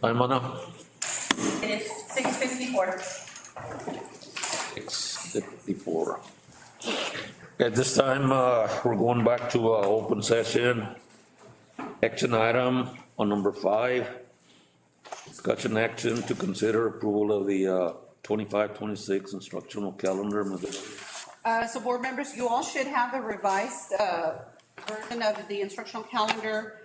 Time on up. It is 6:54. 6:54. At this time, we're going back to open session. Action item on number 5. Discussion action to consider approval of the 25-26 instructional calendar. So board members, you all should have the revised version of the instructional calendar.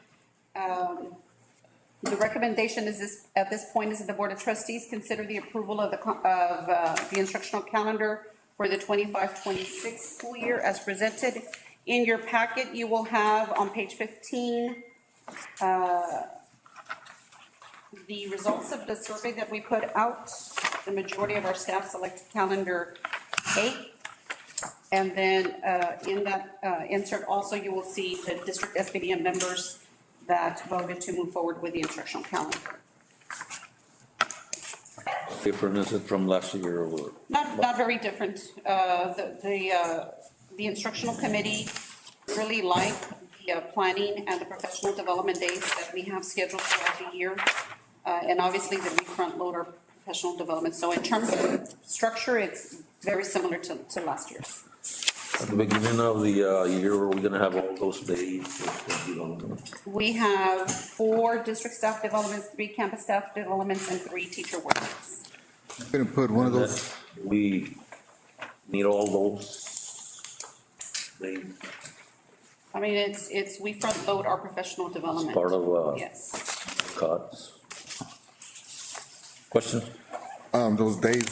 The recommendation is this, at this point, is that the Board of Trustees consider the approval of the instructional calendar for the 25-26 school year as presented. In your packet, you will have on page 15 the results of the survey that we put out. The majority of our staff selected calendar A. And then in that insert also, you will see the district SBDM members that voted to move forward with the instructional calendar. Different is it from last year or? Not very different. The instructional committee really like the planning and the professional development days that we have scheduled throughout the year. And obviously that we front load our professional development. So in terms of structure, it's very similar to last year's. At the beginning of the year, we're gonna have all those days. We have 4 district staff developments, 3 campus staff developments, and 3 teacher workshops. I'm gonna put one of those. We need all those days. I mean, it's we front load our professional development. Part of Yes. cuts. Question? Those days,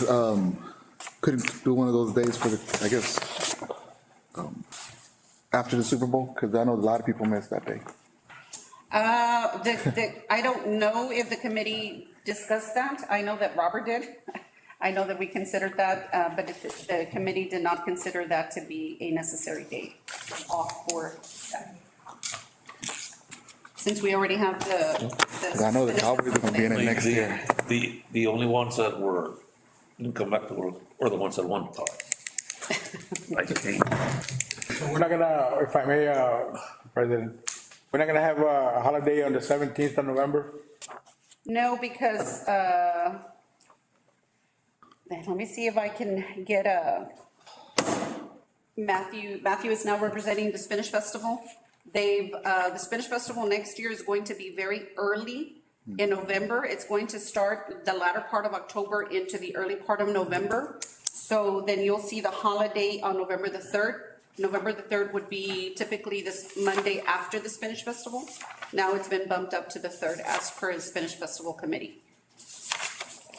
couldn't do one of those days for the, I guess, after the Super Bowl, because I know a lot of people missed that day. I don't know if the committee discussed that. I know that Robert did. I know that we considered that, but if the committee did not consider that to be a necessary date off for staff. Since we already have Because I know the Cowboys are gonna be in it next year. The only ones that didn't come back to work were the ones that won. Like a team. So we're not gonna, if I may, President, we're not gonna have a holiday on the 17th of November? No, because, let me see if I can get Matthew is now representing the Spanish Festival. The Spanish Festival next year is going to be very early in November. It's going to start the latter part of October into the early part of November. So then you'll see the holiday on November the 3rd. November the 3rd would be typically this Monday after the Spanish Festival. Now it's been bumped up to the 3rd as per the Spanish Festival Committee.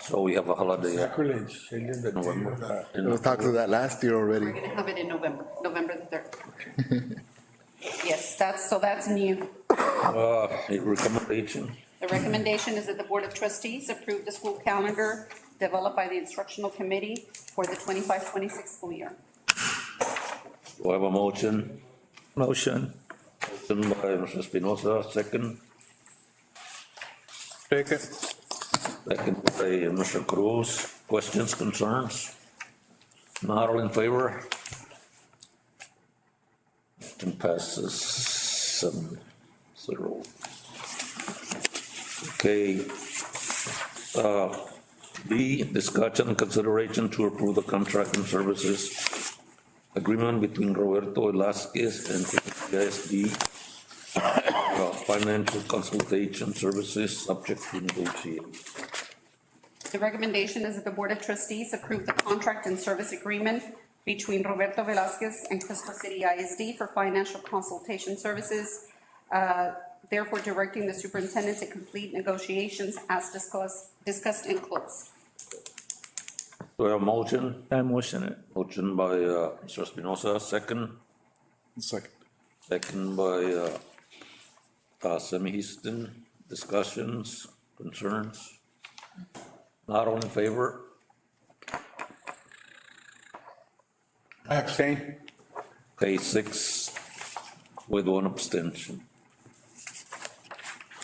So we have a holiday. Sacrilege. November. There was talks of that last year already. We're gonna have it in November the 3rd. Yes, that's new. A recommendation. The recommendation is that the Board of Trustees approve the school calendar developed by the instructional committee for the 25-26 school year. Do I have a motion? Motion. Motion by Mr. Espinosa, second. Second. Second by Mr. Cruz. Questions, concerns? Not all in favor? Motion passes 7-0. Okay. B, discussion and consideration to approve the contract and services agreement between Roberto Velasquez and ISD, financial consultation services subject to negotiation. The recommendation is that the Board of Trustees approve the contract and service agreement between Roberto Velasquez and Crystal City ISD for financial consultation services, therefore directing the superintendent to complete negotiations as discussed in close. Do I have a motion? I motion it. Motion by Mr. Espinosa, second. Second. Second by Semi Houston. Discussions, concerns? Not all in favor? I abstain. Okay, 6 with 1 abstention.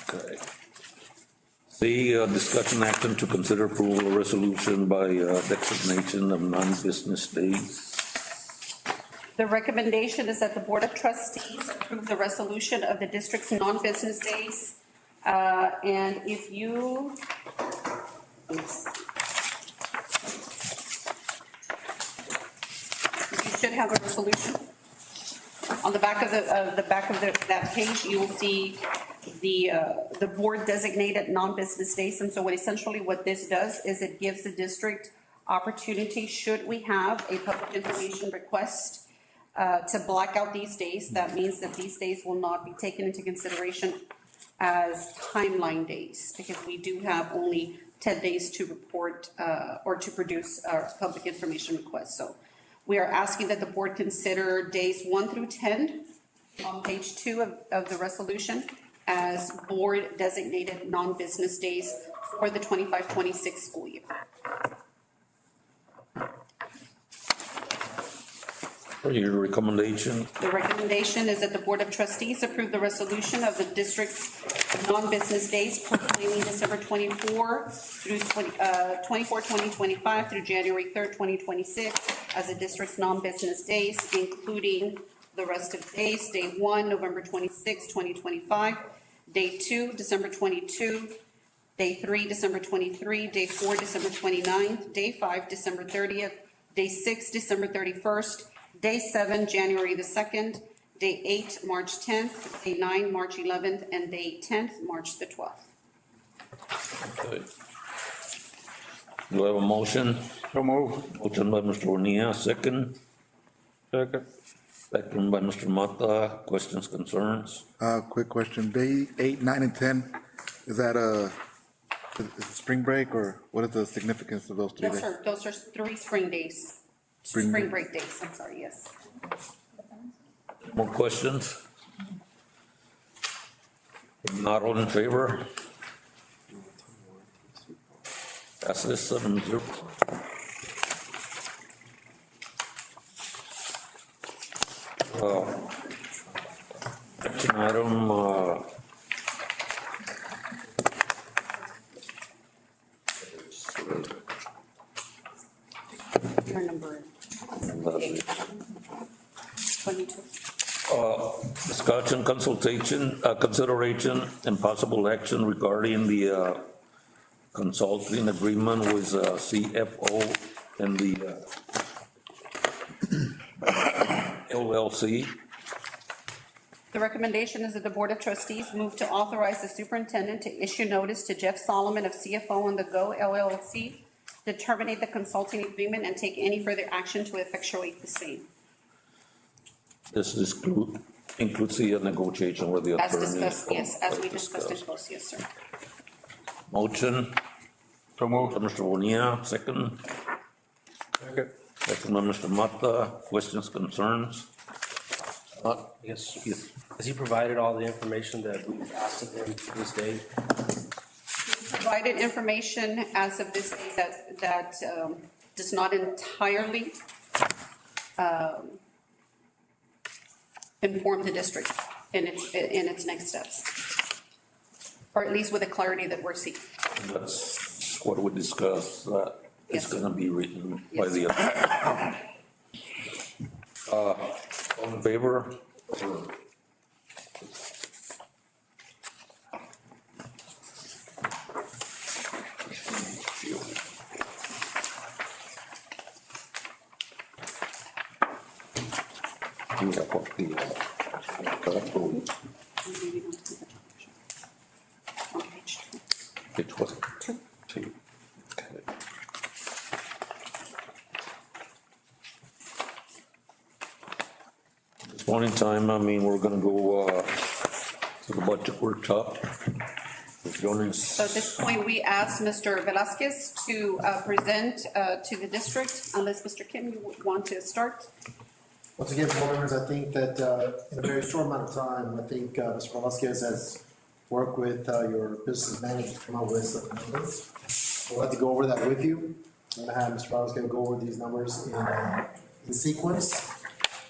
Okay. C, discussion action to consider approval of resolution by designation of non-business days. The recommendation is that the Board of Trustees approve the resolution of the district's non-business days. And if you You should have a resolution. On the back of that page, you will see the board designated non-business days. And so what this does is it gives the district opportunity, should we have a public information request, to black out these days. That means that these days will not be taken into consideration as timeline days, because we do have only 10 days to report, or to produce our public information request. So we are asking that the board consider days 1 through 10 on page 2 of the resolution as board designated non-business days for the 25-26 school year. For your recommendation, The recommendation is that the Board of Trustees approve the resolution of the district's non-business days proclaiming December 2025 through January 3rd, 2026 as the district's non-business days, including the rest of days. Day 1, November 26, 2025. Day 2, December 22. Day 3, December 23. Day 4, December 29th. Day 5, December 30th. Day 6, December 31st. Day 7, January the 2nd, day 8, March 10th, day 9, March 11th, and day 10th, March the 12th. okay. Do I have a motion? So move. Motion by Mr. Bonilla, second. Second. Second by Mr. Mata. Questions, concerns? Quick question, day 8, 9, and 10, is that is it spring break, or what is the significance of those 3 days? Those are 3 spring days. Spring Spring break days, I'm sorry, yes. More questions? If not, all in favor? Passes 7-0. Action item, Your number 22. discussion, consultation, consideration and possible action regarding the consulting agreement with CFO and the LLC. The recommendation is that the Board of Trustees move to authorize the superintendent to issue notice to Jeff Solomon of CFO and the Go LLC to terminate the consulting agreement and take any further action to effectuate the same. This includes the negotiation with the As attorney. discussed, yes, as we discussed in close, yes, sir. Motion, So move. by Mr. Bonilla, second. Second. Second by Mr. Mata. Questions, concerns? Yes. Yes. Has he provided all the information that we've asked of him to this date? Provided information as of this day that does not entirely inform the district in its next steps, or at least with the clarity that we're seeking. That's what we discussed, that it's Yes. gonna be written by Yes. the. All in favor? You have what the, On page it was 2. two. Okay. This morning time, I mean, we're gonna go, to the budget workshop. So at this point, we ask Mr. Velasquez to present to the district, unless Mr. Kim, you would want to start. Once again, board members, I think that in a very short amount of time, I think Mr. Velasquez has worked with your business manager to come up with some numbers. I'd like to go over that with you. I'm gonna have Mr. Velasquez go over these numbers in sequence.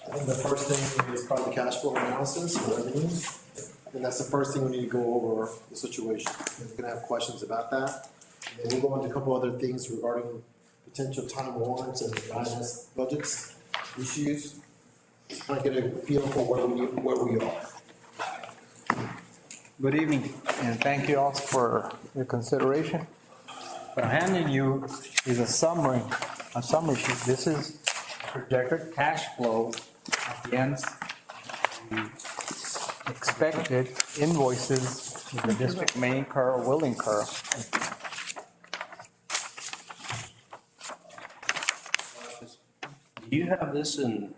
I think the first thing is probably cash flow analysis, or revenues. I think that's the first thing we need to go over the situation. We're gonna have questions about that. And then we'll go into a couple other things regarding potential time warrants and guidance budgets issues. Trying to get a feel for where we are. Good evening, and thank you all for your consideration. what I'm handing you is a summary sheet. This is projected cash flow against the expected invoices the district may incur or will incur. Do you have this in,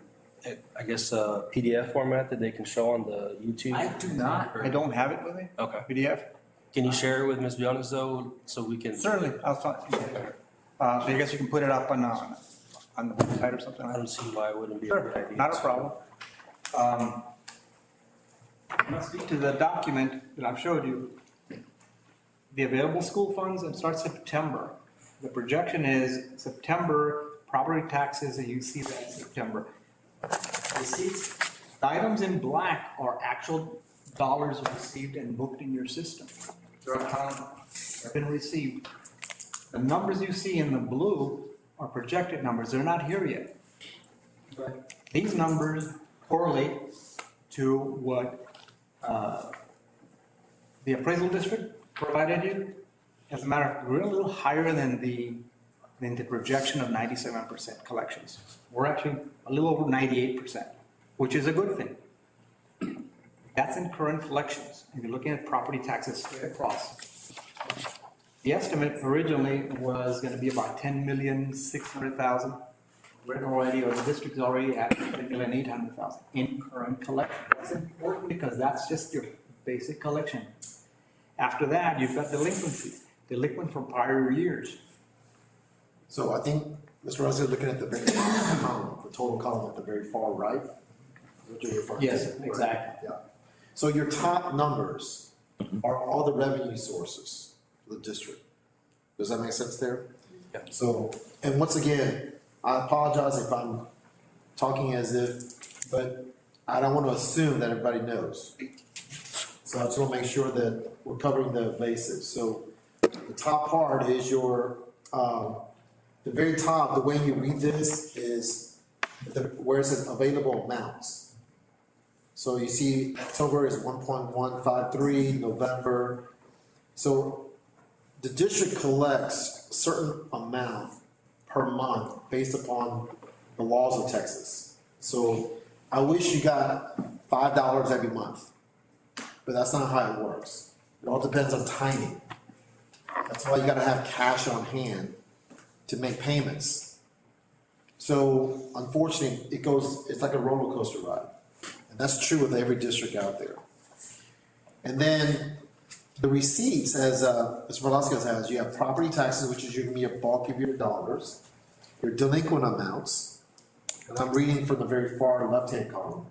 I guess, PDF format that they can show on the YouTube? I do not, I don't have it with me. Okay. PDF? Can you share it with Ms. Bionis though, so we can? Certainly, I'll find, so I guess you can put it up on the website or something I like don't that. see why it wouldn't be a Sure, good idea. not a problem. Let's speak to the document that I've showed you. The available school funds, it starts September. The projection is September, property taxes, and you see that in September. Receipts, the items in black are actual dollars received and booked in your system. They're accounted, have been received. The numbers you see in the blue are projected numbers, they're not here yet. But these numbers correlate to what the appraisal district provided you. As a matter of fact, we're a little higher than the projection of 97% collections. We're actually a little over 98%, which is a good thing. That's in current collections. If you're looking at property taxes straight across. The estimate originally was going to be about 10,600,000. We're already, or the district's already at 10,800,000 in current collection. That's important because that's just your basic collection. After that, you've got delinquencies, delinquent from prior years. So I think, Mr. Rossi, looking at the very column, the total column at the very far right. What you're referring to. Yes, exactly. Yeah. So your top numbers are all the revenue sources for the district. Does that make sense there? Yeah. So, and once again, I apologize if I'm talking as if, but I don't want to assume that everybody knows. So I just want to make sure that we're covering the bases. So the top part is your, the very top, the way you read this is where it says available amounts. So you see October is 1.153, November. So the district collects a certain amount per month based upon the laws of Texas. So I wish you got $5 every month, but that's not how it works. It all depends on timing. That's why you gotta have cash on hand to make payments. So unfortunately, it's like a roller coaster ride. And that's true with every district out there. And then the receipts, as Mr. Velasquez has, you have property taxes, which is going to be a bulk of your dollars, your delinquent amounts, and I'm reading from the very far left-hand column.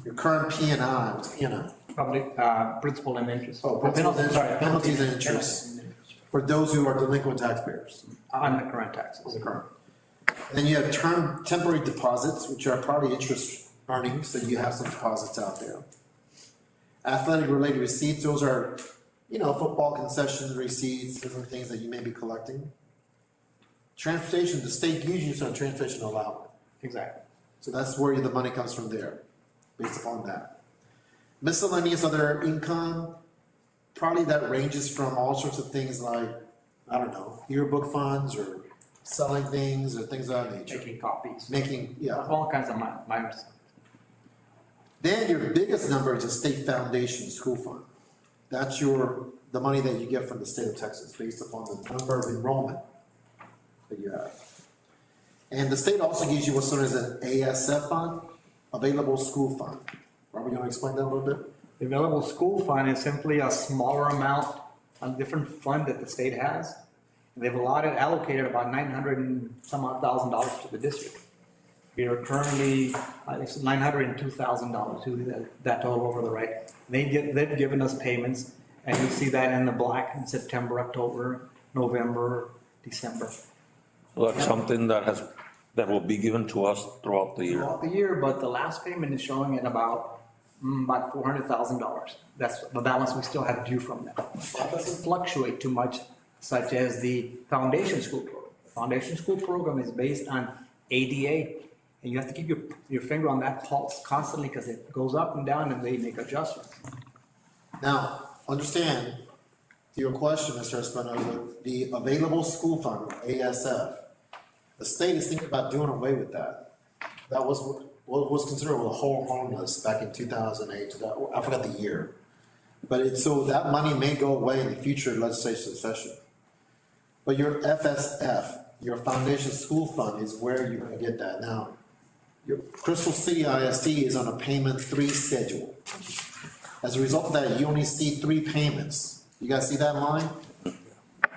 Your current P&I, what's P&I? Public, principal and interest. Oh, principal and interest, penalties and interest for those who are delinquent taxpayers. On the current taxes. The current. And then you have temporary deposits, which are probably interest earnings, so you have some deposits out there. Athletic related receipts, those are, football concessions receipts, different things that you may be collecting. Transportation, the state gives you some transportation allowance. Exactly. So that's where the money comes from there, based upon that. Miscellaneous other income, probably that ranges from all sorts of things like, I don't know, yearbook funds or selling things or things of that nature. Making copies. Yeah. All kinds of minors. Then your biggest number is the state foundation school fund. That's the money that you get from the state of Texas based upon the number of enrollment that you have. And the state also gives you what's known as an ASF fund, available school fund. Robert, you want to explain that a little bit? The available school fund is simply a smaller amount, a different fund that the state has. They've allocated about $900 and some odd thousand to the district. We are currently, it's $902,000 to that total over the right. They've given us payments, and you see that in the black in September, October, November, December. So that's something that will be given to us throughout the year. Throughout the year, but the last payment is showing at about $400,000. That's the balance we still have due from them. That doesn't fluctuate too much, such as the foundation school program. The foundation school program is based on ADA, and you have to keep your finger on that pulse constantly because it goes up and down and they make adjustments. Now, understand, To your question, Mr. Espinoza, the available school fund, ASF, the state is thinking about doing away with that. That was what was considered a whole harmless back in 2008, I forgot the year. But so that money may go away in the future legislation session. But your FSF, your foundation school fund, is where you're gonna get that now. Your Crystal City ISD is on a payment 3 schedule. As a result of that, you only see 3 payments. You guys see that line?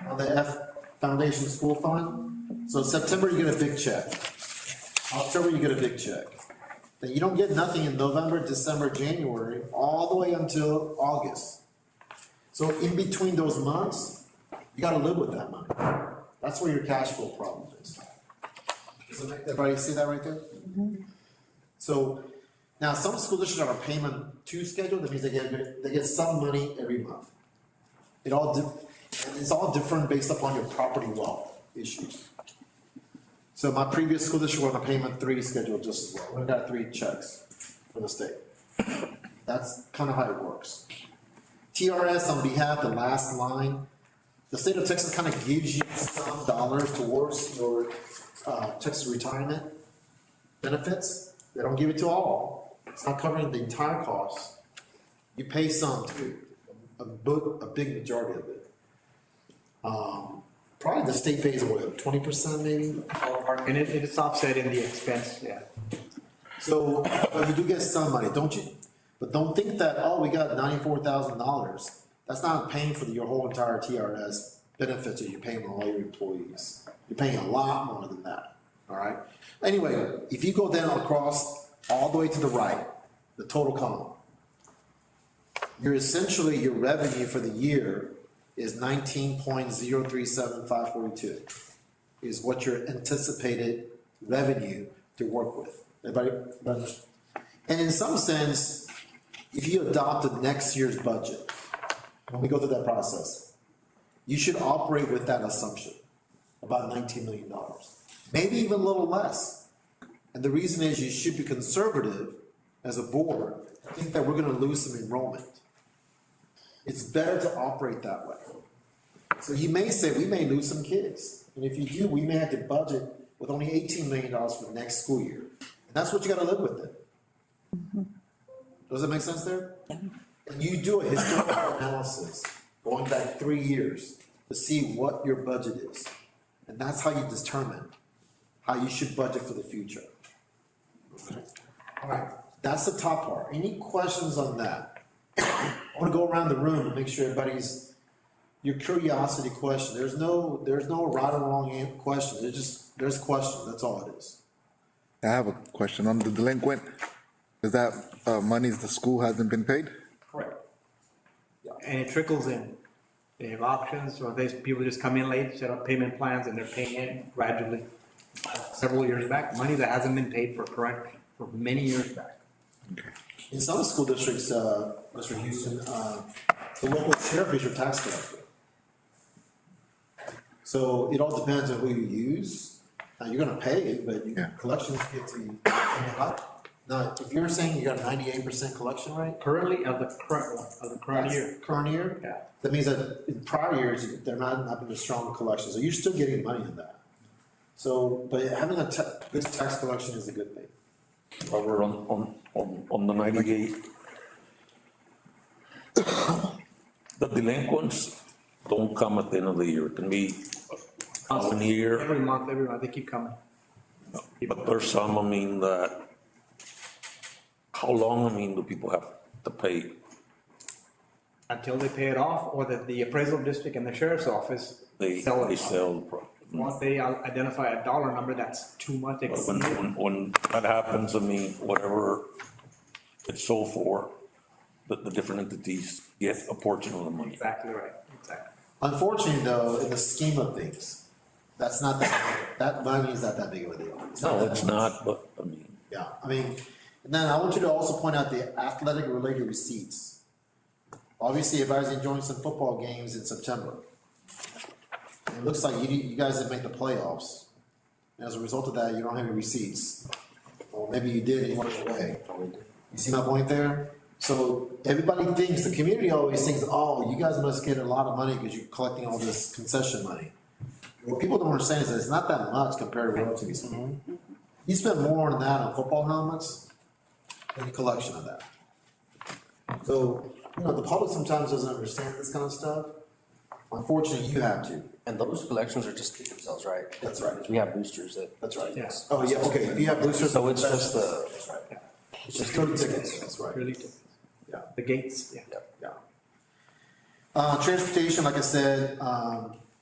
On the foundation school fund? So September, you get a big check. October, you get a big check. Then you don't get nothing in November, December, January, all the way until August. So in between those months, you gotta live with that money. That's where your cash flow problem is. Does everybody see that right there? So, now some school districts are on a payment 2 schedule, that means they get some money every month. It's all different based upon your property wealth issues. So my previous school district was on a payment 3 schedule just as well. We got 3 checks from the state. That's kind of how it works. TRS on behalf, the last line, the state of Texas kind of gives you some dollars towards your Texas retirement benefits. They don't give it to all. It's not covering the entire cost. You pay some too, a big majority of it. Probably the state pays away 20% maybe. And it's offset in the expense, yeah. So, but you do get some money, don't you? But don't think that, oh, we got $94,000. That's not paying for your whole entire TRS benefits that you're paying on all your employees. You're paying a lot more than that, all right? Anyway, if you go down across all the way to the right, the total column, you're essentially, your revenue for the year is 19.037542 is what your anticipated revenue to work with. Everybody understand? And in some sense, if you adopted next year's budget, when we go through that process, you should operate with that assumption, about $19 million, maybe even a little less. And the reason is you should be conservative as a board, think that we're gonna lose some enrollment. It's better to operate that way. So you may say, we may lose some kids. And if you do, we may have to budget with only $18 million for the next school year. And that's what you gotta live with it. Does that make sense there? And you do a historical analysis, going back 3 years, to see what your budget is. And that's how you determine how you should budget for the future. Okay. All right, that's the top part. Any questions on that? I want to go around the room and make sure everybody's, your curiosity question. There's no right or wrong question. There's questions. That's all it is. I have a question on the delinquent. Is that money the school hasn't been paid? Correct. And it trickles in. They have options, or people just come in late, set up payment plans, and they're paying it gradually. Several years back, money that hasn't been paid for many years back. In some school districts, Mr. Houston, the local sheriff is your tax collector. So it all depends on who you use. Now, you're gonna pay it, but collections get to be up. Now, if you're saying you got a 98% collection rate? Currently, of the current year. Current year? Yeah. That means that in prior years, they're not been a strong collection, so you're still getting money in that. So, but having a good tax collection is a good thing. However, on the 98, the delinquents don't come at the end of the year. It can be one year, Every month, they keep coming. but there's some, I mean, that, how long, I mean, do people have to pay? Until they pay it off, or that the appraisal district and the sheriff's office They sell it. sell the property. Once they identify a dollar number that's too much But exceeded. when that happens, I mean, whatever it's sold for, the different entities get a portion of the money. Exactly right, exactly. Unfortunately, though, in the scheme of things, that money is not that big of a deal. No, that it's much. not, but, I mean, Yeah, I mean, and then I want you to also point out the athletic related receipts. Obviously, everybody's enjoying some football games in September. It looks like you guys didn't make the playoffs. And as a result of that, you don't have any receipts. Or maybe you did and you went away. You see my point there? So everybody thinks, the community always thinks, oh, you guys must get a lot of money because you're collecting all this concession money. What people don't understand is that it's not that much compared to relatively speaking. You spend more on that on football helmets than the collection of that. So, the public sometimes doesn't understand this kind of stuff. Unfortunately, you have to. And those collections are just ticket sales, right? That's right. We have boosters that. That's right. Yeah. Oh, yeah, okay, if you have boosters. So it's just That's right. It's just 30 tickets, that's right. Really, Yeah, the gates, yeah. yeah. Transportation, like I said,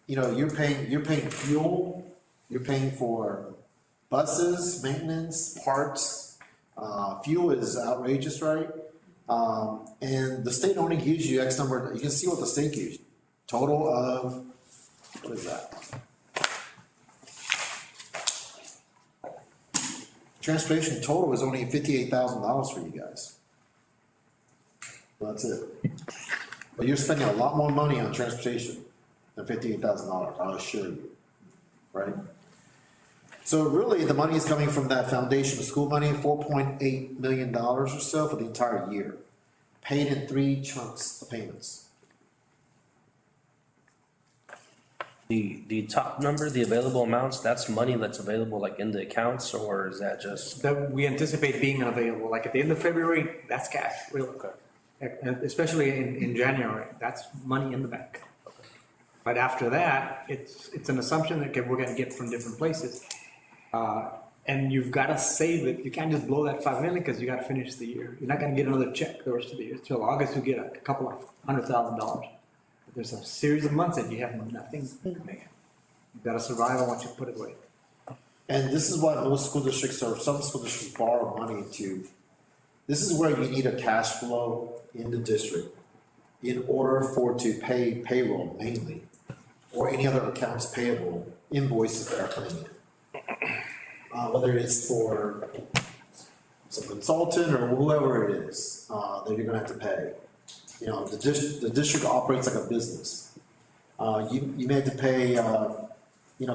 you're paying fuel, you're paying for buses, maintenance, parts. Fuel is outrageous, right? And the state only gives you X number, you can see what the state gives you. Total of, what is that? Transportation total is only $58,000 for you guys. Well, that's it. But you're spending a lot more money on transportation than $58,000, I'll assure you, right? So really, the money is coming from that foundation of school money, $4.8 million or so for the entire year, paid in 3 chunks of payments. The top number, the available amounts, that's money that's available like in the accounts, or is that just? That we anticipate being available, like at the end of February, that's cash, real quick. And especially in January, that's money in the bank. But after that, it's an assumption that we're gonna get from different places. And you've gotta save it, you can't just blow that 5 million, because you gotta finish the year. You're not gonna get another check the rest of the year, till August you get a couple of $100,000. There's a series of months that you have nothing coming in. You've gotta survive on what you put away. And this is why most school districts or some school districts borrow money to, this is where you need a cash flow in the district in order to pay payroll mainly, or any other accounts payable, invoices that are coming in. Whether it's for some consultant or whoever it is, that you're gonna have to pay. The district operates like a business. You may have to pay,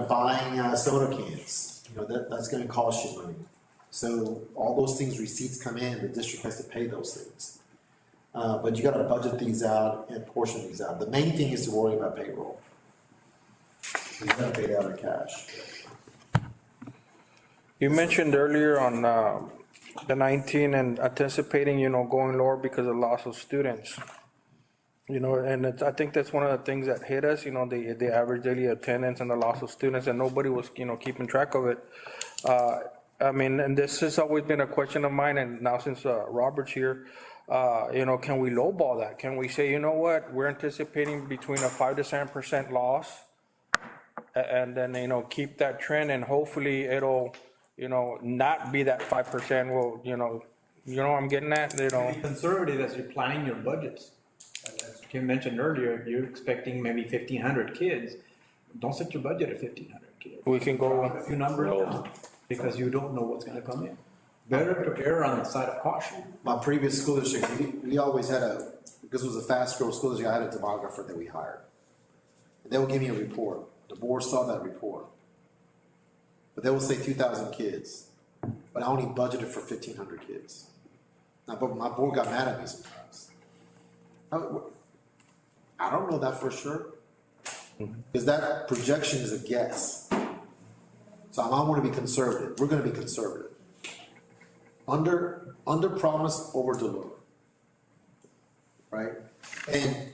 buying soda cans, that's gonna cost you money. So all those things, receipts come in, the district has to pay those things. But you gotta budget these out and portion these out. The main thing is to worry about payroll. You gotta pay out of cash. You mentioned earlier on the 19 and anticipating, going lower because of loss of students. And I think that's one of the things that hit us, the average daily attendance and the loss of students, and nobody was, keeping track of it. And this has always been a question of mine, and now since Robert's here, can we lowball that? Can we say, you know what, we're anticipating between a 5 to 7% loss, and then, keep that trend, and hopefully it'll, not be that 5%. Well, what I'm getting at, Be conservative as you're planning your budgets. As Kim mentioned earlier, you're expecting maybe 1,500 kids. Don't set your budget at 1,500 kids. we can go. A few numbers down, because you don't know what's gonna come in. Better to err on the side of caution. My previous school district, we always had because it was a fast growth school district, I had a demographer that we hired. And they would give me a report. The board saw that report. But they will say 2,000 kids, but I only budgeted for 1,500 kids. Now, but my board got mad at me sometimes. I don't know that for sure, because that projection is a guess. So I want to be conservative. We're going to be conservative. Under promise, over deliver. Right? And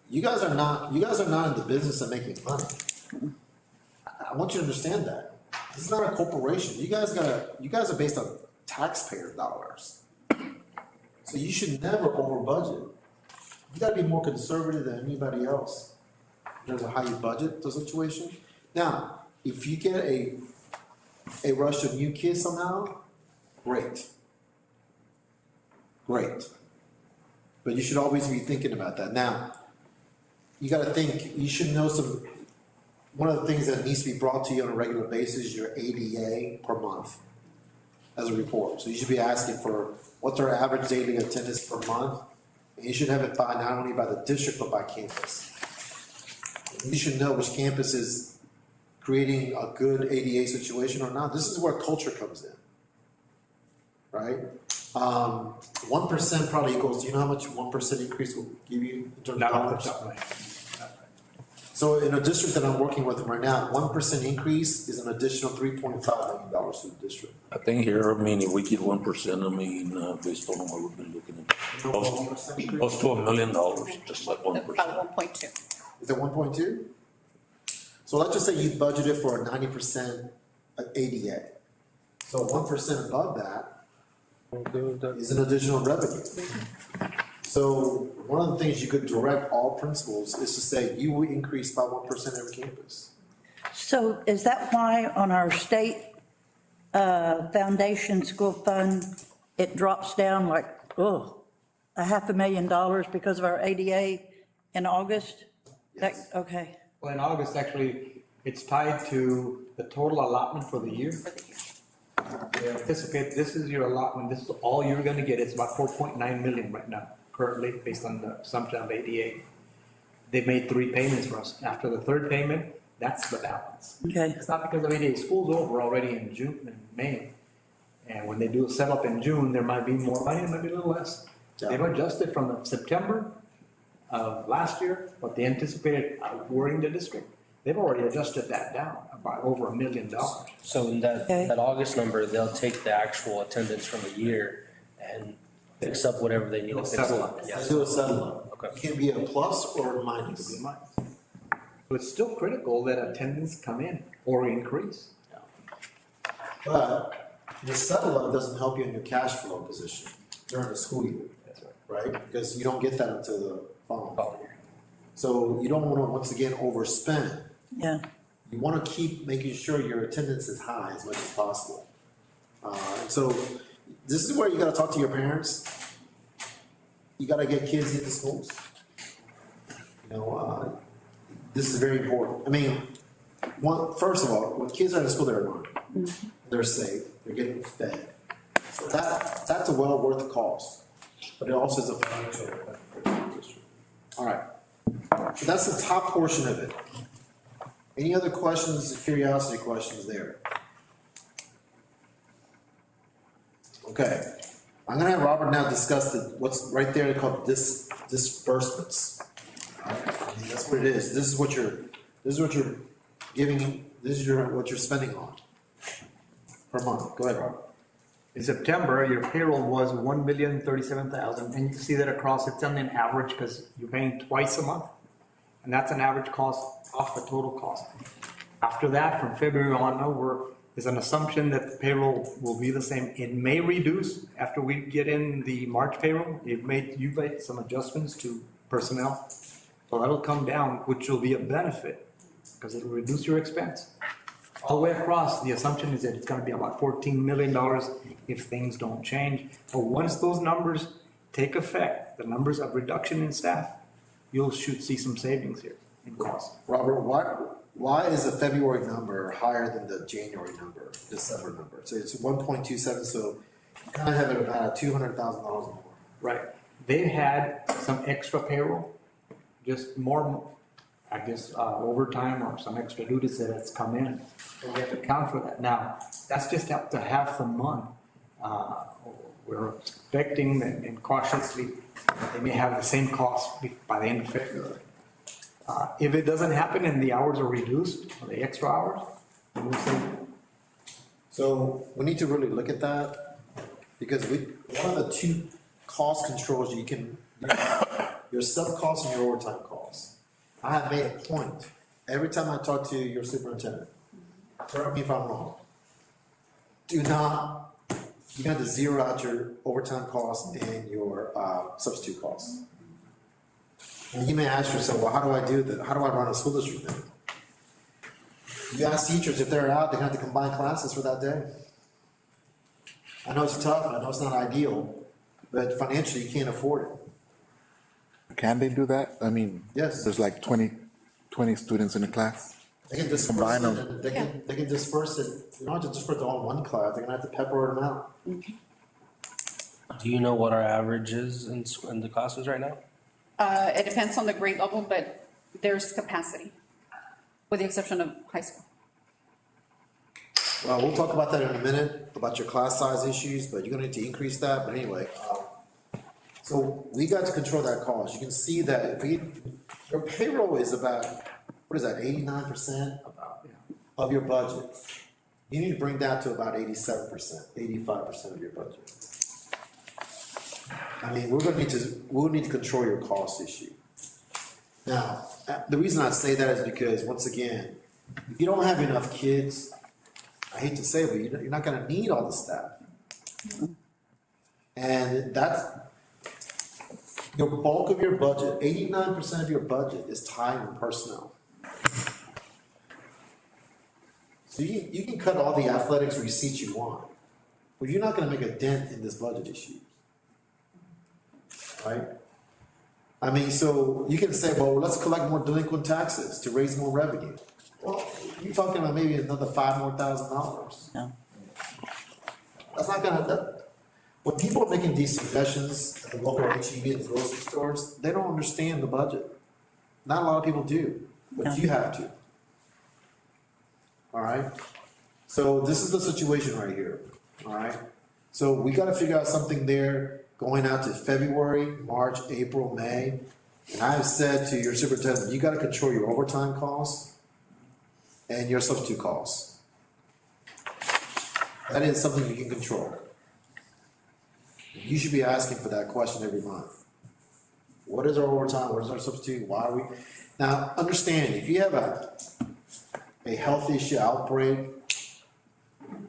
you guys are not in the business of making money. I want you to understand that. This is not a corporation. You guys are based on taxpayer dollars. So you should never over budget. You gotta be more conservative than anybody else in terms of how you budget the situation. Now, if you get a rush of new kids somehow, great. Great. But you should always be thinking about that. Now, you gotta think, you should know one of the things that needs to be brought to you on a regular basis is your ADA per month as a report. So you should be asking for what's our average daily attendance per month. And you should have it by not only by the district, but by campus. You should know which campus is creating a good ADA situation or not. This is where culture comes in, right? 1% probably equals, do you know how much 1% increase will give you in terms of Not off the dollars? top of my head. So in a district that I'm working with right now, 1% increase is an additional $3.5 million to the district. I think here, I mean, if we get 1%, I mean, based on what we've been looking at, You know what 1% increase? close to $1 million, just like 1%. About 1.2. Is it 1.2? So let's just say you budgeted for a 90% ADA. So 1% above that is an additional revenue. So one of the things you could direct all principals is to say, you will increase by 1% every campus. So is that why on our state foundation school fund, it drops down like, oh, $500,000 because of our ADA in August? Yes. Okay, Well, in August, actually, it's tied to the total allotment for the year. They anticipate this is your allotment, this is all you're gonna get, it's about 4.9 million right now, currently, based on the assumption of ADA. They've made 3 payments for us, after the 3rd payment, that's the balance. okay, It's not because of ADA, school's over already in June and May. And when they do a setup in June, there might be more money, it might be a little less. Yeah. They've adjusted from September of last year, what they anticipated outwarding the district. They've already adjusted that down by over $1 million. So in that, Okay. that August number, they'll take the actual attendance from the year and fix up whatever they need to They'll fix settle up. it. Yeah. Let's do a settlement. Okay. It can be a plus or a minus. But it's still critical that attendance come in or increase. But the settlement doesn't help you in your cash flow position during the school year, That's right. right? Because you don't get that until the following. Following year. So you don't want to, once again, overspend. yeah. You want to keep making sure your attendance is high as much as possible. And so this is where you got to talk to your parents. You got to get kids into schools. You know, this is very important. I mean, first of all, when kids are in school, they're learning. They're safe. They're getting fed. So that's a well worth the cost. But it also is a financial benefit for the district. All right. So that's the top portion of it. Any other questions, curiosity questions there? Okay, I'm gonna have Robert now discuss what's right there called disbursements. All right, that's what it is. This is what you're giving, what you're spending on per month. Go ahead, Robert. In September, your payroll was 1,037,000, and you can see that across, it's only an average because you're paying twice a month. And that's an average cost off the total cost. After that, from February on over, is an assumption that the payroll will be the same. It may reduce after we get in the March payroll. You've made some adjustments to personnel. So that'll come down, which will be a benefit because it'll reduce your expense. All the way across, the assumption is that it's gonna be about $14 million if things don't change. But once those numbers take effect, the numbers of reduction in staff, you'll see some savings here in cost. Robert, why is the February number higher than the January number, December number? So it's 1.27, so you kind of have it about $200,000 more. Right. They've had some extra payroll, just more, I guess, overtime or some extra duties that has come in. So we have to account for that. Now, that's just up to half the month. We're expecting and cautiously, they may have the same cost by the end of February. If it doesn't happen and the hours are reduced, or the extra hours, then we'll see. So we need to really look at that, because one of the 2 cost controls you can, your sub costs and your overtime costs. I have made a point, every time I talk to your superintendent, correct me if I'm wrong, you have to zero out your overtime costs and your substitute costs. And you may ask yourself, well, how do I do that? How do I run a school district then? You ask teachers if they're out, they're gonna have to combine classes for that day. I know it's tough, I know it's not ideal, but financially you can't afford it. Can they do that? I mean, Yes. there's like 20 students in a class. They can disperse Combine it, them. and they can disperse it, you don't have to disperse it all in one class, they're gonna have to pepper them out. Do you know what our average is in the classes right now? It depends on the grade level, but there's capacity, with the exception of high school. Well, we'll talk about that in a minute, about your class size issues, but you're gonna need to increase that, but anyway. So we got to control that cost. You can see that if your payroll is about, what is that, 89% of your budget? You need to bring that to about 87%, 85% of your budget. I mean, we'll need to control your cost issue. Now, the reason I say that is because, once again, if you don't have enough kids, I hate to say it, but you're not gonna need all the staff. And that's, your bulk of your budget, 89% of your budget is time and personnel. So you can cut all the athletics receipts you want, but you're not gonna make a dent in this budget issue. Right? I mean, so you can say, well, let's collect more delinquent taxes to raise more revenue. Well, you're talking about maybe another $5,000 more. Yeah. That's not gonna, when people are making these suggestions at the local HEB and grocery stores, they don't understand the budget. Not a lot of people do, but you have to. All right? So this is the situation right here, all right? So we gotta figure out something there going out to February, March, April, May. And I have said to your superintendent, you gotta control your overtime costs and your substitute costs. That is something you can control. You should be asking for that question every month. What is our overtime? What is our substitute? Why are we? Now, understand, if you have a health issue outbreak,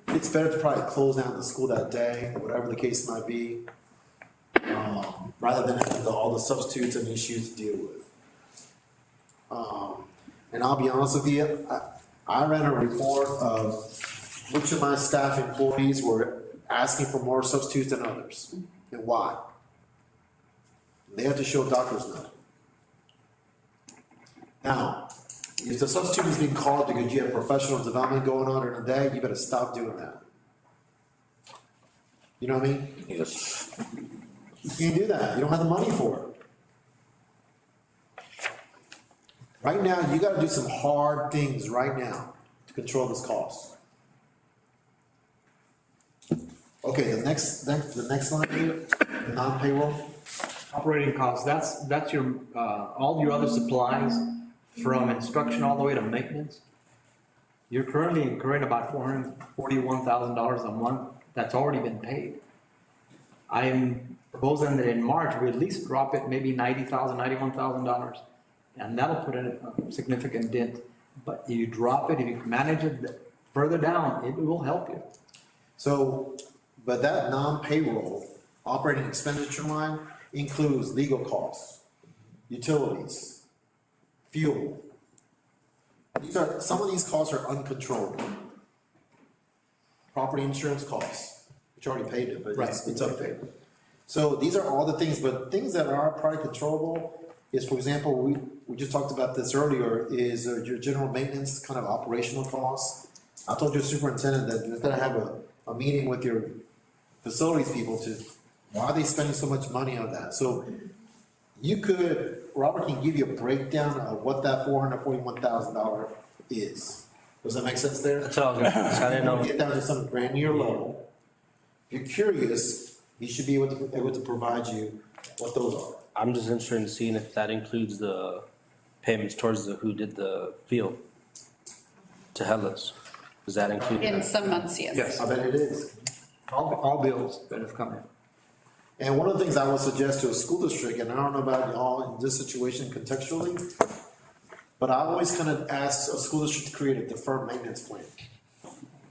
it's better to probably close down the school that day, or whatever the case might be, rather than having all the substitutes and issues to deal with. And I'll be honest with you, I ran a report of which of my staff employees were asking for more substitutes than others, and why. They have to show a doctor's note. Now, if the substitute is being called because you have professional development going on during the day, you better stop doing that. You know what I mean? Yes. You can't do that. You don't have the money for it. Right now, you gotta do some hard things right now to control this cost. Okay, the next line here, the non-payroll. Operating costs, that's your, all your other supplies from instruction all the way to maintenance. You're currently incurring about $441,000 a month that's already been paid. I'm proposing that in March, we at least drop it maybe $90,000, $91,000, and that'll put in a significant dent. But if you drop it, if you manage it further down, it will help you. So, but that non-payroll operating expenditure line includes legal costs, utilities, fuel. Some of these costs are uncontrollable. Property insurance costs, which already paid it, but it's up there. So these are all the things, but things that are probably controllable is, for example, we just talked about this earlier, is your general maintenance kind of operational costs. I told your superintendent that you're gonna have a meeting with your facilities people to, why are they spending so much money on that? So Robert can give you a breakdown of what that $441,000 is. Does that make sense there? That's all good. I didn't know. Get down to some granular level. If you're curious, he should be able to provide you what those are. I'm just interested in seeing if that includes the payments towards who did the field to Hellas. Does that include? In that? some months, yes. Yes. I bet it is. All bills that have come in. And one of the things I would suggest to a school district, and I don't know about y'all in this situation contextually, but I always kind of ask a school district to create a deferred maintenance plan.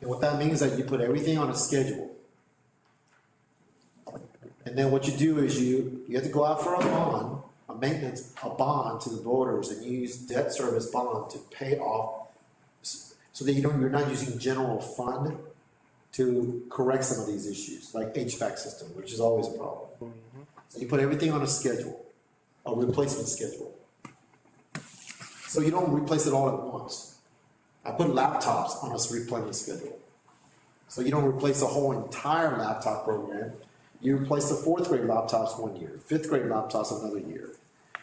And what that means is that you put everything on a schedule. And then what you do is you have to go out for a bond, a bond to the voters, and you use debt service bond to pay off, so that you're not using general fund to correct some of these issues, like HVAC system, which is always a problem. So you put everything on a schedule, a replacement schedule. So you don't replace it all at once. I put laptops on a replacement schedule. So you don't replace the whole entire laptop program. You replace the fourth grade laptops 1 year, fifth grade laptops another year.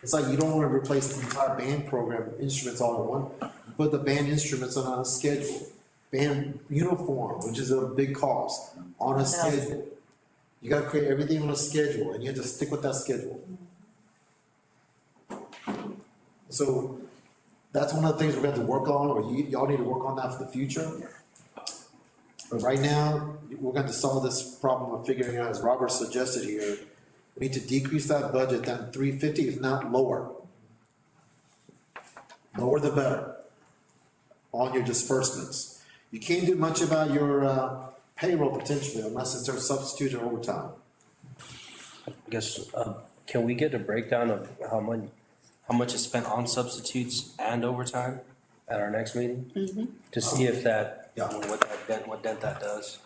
It's like you don't want to replace the entire band program instruments all at once. You put the band instruments on a schedule band uniform, which is a big cost, on a schedule. You gotta create everything on a schedule, and you have to stick with that schedule. So, that's one of the things we're gonna have to work on, or y'all need to work on that for the future. But right now, we're going to solve this problem of figuring out, as Robert suggested here, we need to decrease that budget down to 350, if not lower. Lower the better on your disbursements. You can't do much about your payroll potentially unless it's their substitute or overtime. I guess, can we get a breakdown of how much is spent on substitutes and overtime at our next meeting? To see if that, Yeah. what dent that does.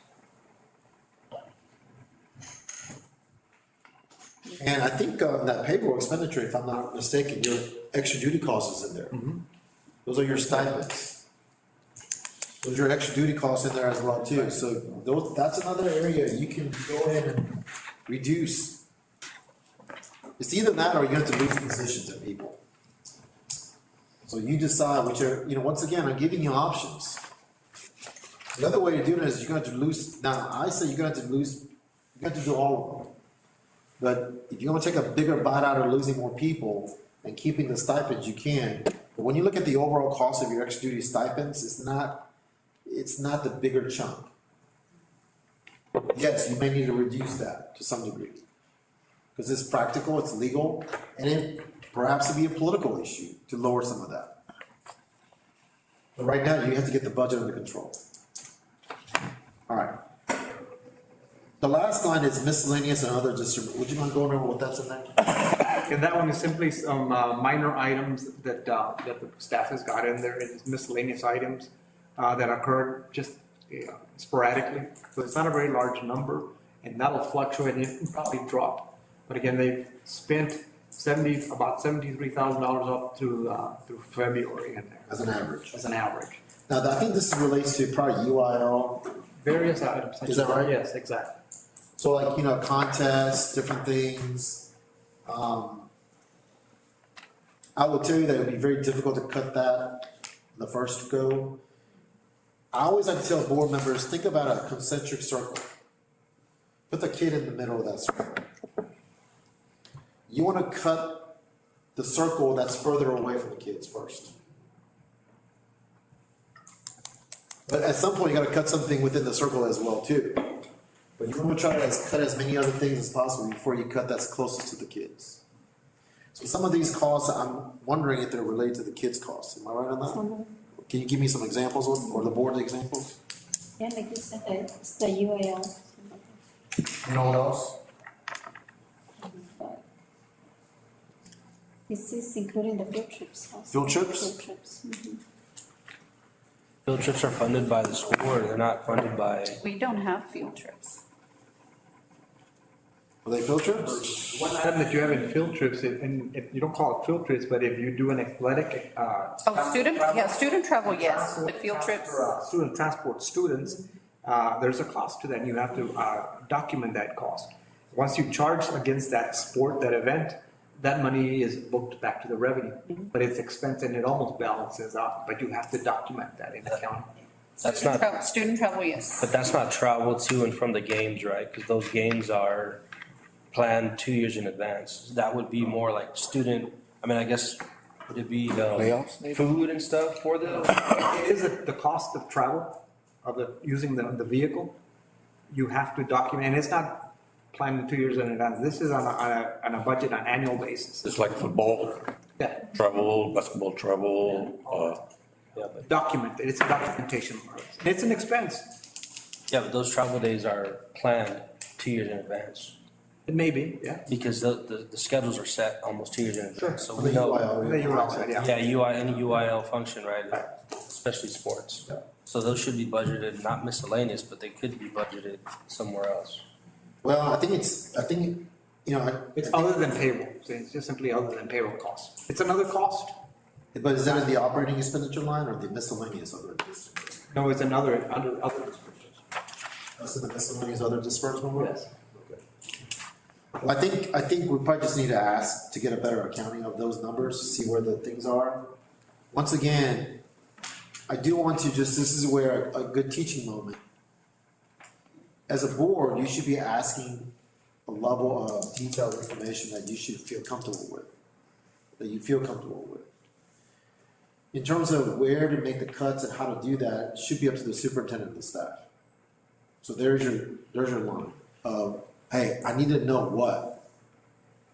And I think that payroll expenditure, if I'm not mistaken, your extra duty costs is in there. Those are your stipends. Those are your extra duty costs in there as well too. So that's another area you can go ahead and reduce. It's either that or you're going to have to lose positions and people. So you decide which are, once again, I'm giving you options. The other way to do it is you're going to lose, now I say you're going to lose, you have to do all of them. But if you want to take a bigger bite out of losing more people and keeping the stipends, you can. But when you look at the overall cost of your extra duty stipends, it's not the bigger chunk. Yes, you may need to reduce that to some degree. Because it's practical, it's legal, and it perhaps it'd be a political issue to lower some of that. But right now, you have to get the budget under control. All right. The last line is miscellaneous and other would you mind going over what that's in there? And that one is simply some minor items that the staff has got in there. It's miscellaneous items that occurred just sporadically. So it's not a very large number, and that'll fluctuate and it can probably drop. But again, they've spent about $73,000 up through February in there. As an average. As an average. Now, I think this relates to probably UIL. Various items. Is that right? Yes, exactly. So like, contests, different things. I will tell you that it would be very difficult to cut that the first go. I always like to tell board members, think about a concentric circle. Put the kid in the middle of that circle. You want to cut the circle that's further away from the kids first. But at some point, you gotta cut something within the circle as well too. But you want to try to cut as many other things as possible before you cut that's closest to the kids. So some of these costs, I'm wondering if they're related to the kids' costs. Am I right on that? Can you give me some examples or the board examples? Yeah, like you said, it's the UAL. You know what else? This is including the field trips also. Field trips? Field trips. Field trips are funded by the school, or they're not funded by, We don't have field trips. Are they field trips? One item that you have in field trips, and you don't call it field trips, but if you do an athletic. Oh, student travel, yes, but field trips. Student transport students, there's a cost to that, and you have to document that cost. Once you charge against that sport, that event, that money is booked back to the revenue, but it's expense and it almost balances out, but you have to document that in accounting. that's not, Student travel, yes. but that's not travel to and from the games, right? Because those games are planned 2 years in advance. That would be more like student, I guess, would it be Playoffs, maybe? food and stuff for the? It is the cost of travel, using the vehicle, you have to document, and it's not planned 2 years in advance. This is on a budget on an annual basis. It's like football, Yeah, travel, basketball travel, Yeah, but, documented, it's a documentation part. And it's an expense. yeah, but those travel days are planned 2 years in advance. It may be, yeah. Because the schedules are set almost 2 years in advance, so For we the know. UIL, Then you're outside, yeah. Yeah, any UIL function, right, especially sports. Yeah. So those should be budgeted, not miscellaneous, but they could be budgeted somewhere else. Well, I think, It's other than payroll, so it's just simply other than payroll costs. It's another cost. but is that in the operating expenditure line or the miscellaneous other? No, it's under other descriptions. That's in the miscellaneous other disbursement line? Yes. Okay. Well, I think we probably just need to ask to get a better accounting of those numbers, see where the things are. Once again, I do want to just, this is where a good teaching moment. As a board, you should be asking a level of detailed information that you should feel comfortable with, that you feel comfortable with. In terms of where to make the cuts and how to do that, it should be up to the superintendent and the staff. So there's your line of, hey, I need to know what.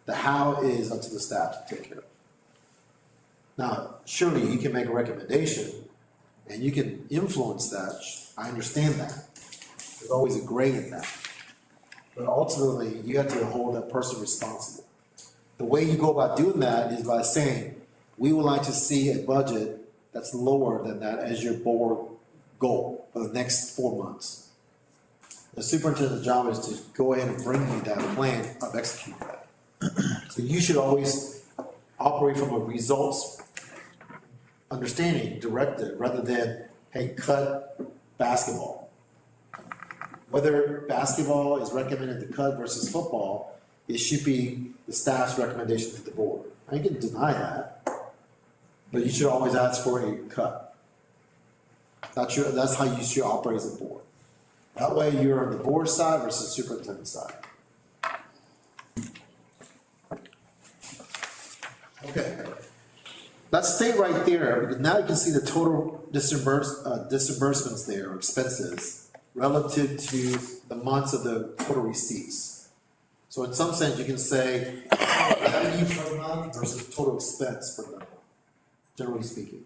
The how is up to the staff to take care of. Now, surely you can make a recommendation and you can influence that. I understand that. There's always a grade in that. But ultimately, you have to hold that person responsible. The way you go about doing that is by saying, we would like to see a budget that's lower than that as your board goal for the next 4 months. The superintendent's job is to go ahead and bring you that plan of execute that. So you should always operate from a results understanding, directive, rather than, hey, cut basketball. Whether basketball is recommended to cut versus football, it should be the staff's recommendation to the board. I can deny that, but you should always ask for a cut. That's how you should operate as a board. That way you're on the board side versus superintendent side. Okay. Let's stay right there, because now you can see the total disbursements there, or expenses, relative to the months of the total receipts. So in some sense, you can say revenue per month versus total expense per month, generally speaking.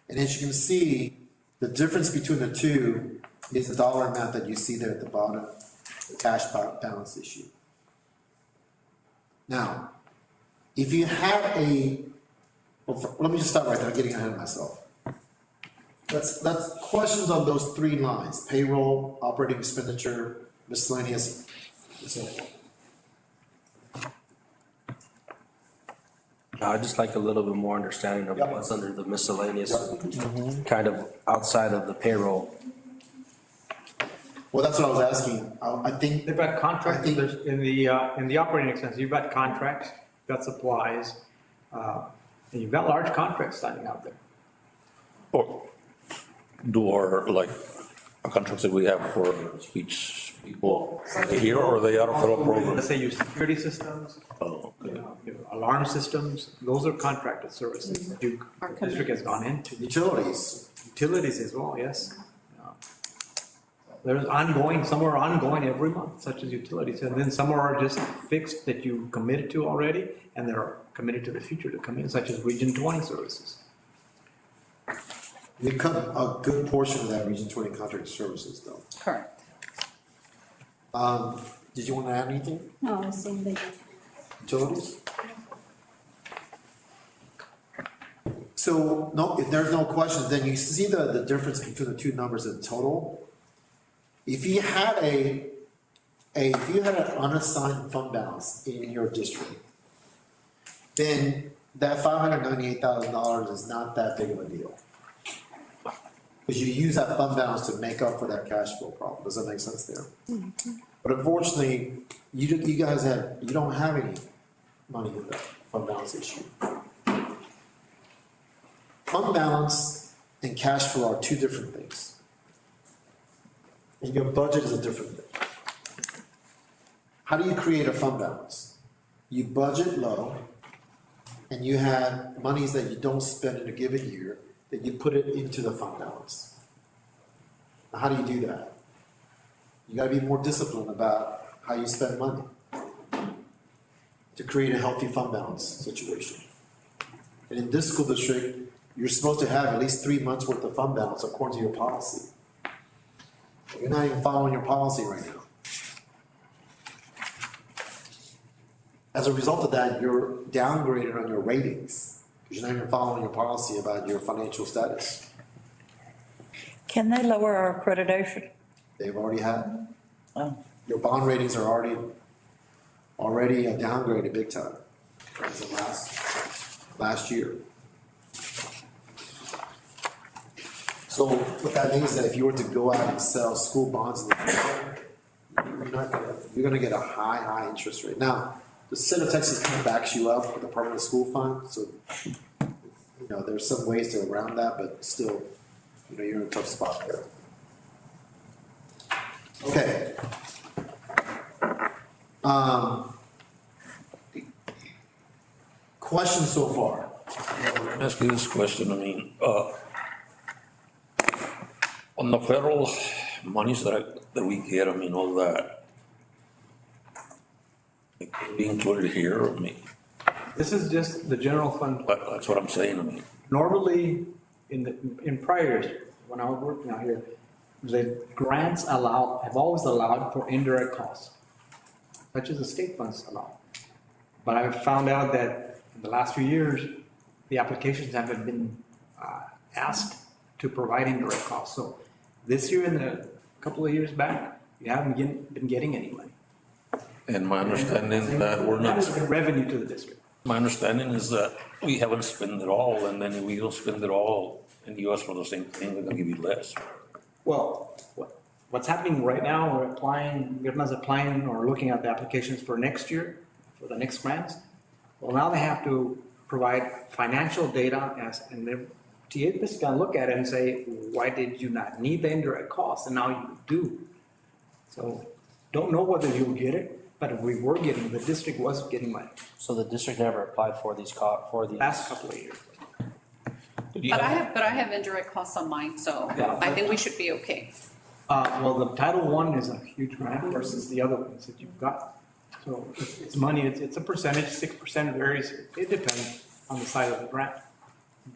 And as you can see, the difference between the two is the dollar amount that you see there at the bottom, the cash balance issue. Now, if you have let me just start right there, I'm getting ahead of myself. That's questions on those 3 lines: payroll, operating expenditure, miscellaneous, and so forth. I'd just like a little bit more understanding of Yep. what's under the miscellaneous, kind of outside of the payroll. Well, that's what I was asking. I think. They've got contracts, I think- there's, in the operating expense, you've got contracts, you've got supplies, and you've got large contracts standing out there. Or do our, like, contracts that we have for speech people here, or are they out of federal program? Let's say your security systems, Oh, okay. your alarm systems, those are contracted services that your district has gone into. Utilities. Utilities as well, yes. There's ongoing, some are ongoing every month, such as utilities, and then some are just fixed that you committed to already, and they're committed to the future to come in, such as Region 20 services. We cut a good portion of that Region 20 contract services, though. Correct. Did you want to add anything? No, I think they, Utilities? So, no, if there's no questions, then you see the difference between the two numbers in total. If you had if you had an unassigned fund balance in your district, then that $598,000 is not that big of a deal. Because you use that fund balance to make up for that cash flow problem. Does that make sense there? But unfortunately, you guys you don't have any money in the fund balance issue. Fund balance and cash flow are two different things. And your budget is a different thing. How do you create a fund balance? You budget low, and you have monies that you don't spend in a given year, that you put it into the fund balance. Now, how do you do that? You gotta be more disciplined about how you spend money to create a healthy fund balance situation. And in this school district, you're supposed to have at least 3 months worth of fund balance according to your policy. You're not even following your policy right now. As a result of that, you're downgraded on your ratings, because you're not even following your policy about your financial status. Can they lower our accreditation? They've already had. Oh. Your bond ratings are already downgraded big time. As of last year. So what that means is that if you were to go out and sell school bonds in the future, you're gonna get a high interest rate. Now, the state of Texas kind of backs you up with the permanent school fund, so, there's some ways to around that, but still, you're in a tough spot there. Okay. Questions so far? Let me ask you this question, I mean, on the federal monies that we get, I mean, all that, it could be included here, I mean, This is just the general fund. that's what I'm saying, I mean, Normally, in prior years, when I was working out here, the grants have always allowed for indirect costs, such as the state funds allow. But I've found out that in the last few years, the applications haven't been asked to provide indirect costs. So this year and a couple of years back, you haven't been getting any money. and my understanding that we're That not, is revenue to the district. my understanding is that we haven't spent it all, and then if we don't spend it all in the US for the same thing, we're gonna give you less. Well, what's happening right now, we're applying, government's applying or looking at the applications for next year, for the next grants. Well, now they have to provide financial data and the TA is gonna look at it and say, why did you not need the indirect costs? And now you do. So don't know whether you'll get it, but we were getting, the district was getting money So the district never applied for these for these. last couple of years. But I have indirect costs on mine, so Yeah. I think we should be okay. Well, the Title I is a huge grant versus the other ones that you've got. So it's money, it's a percentage, 6% varies, it depends on the size of the grant.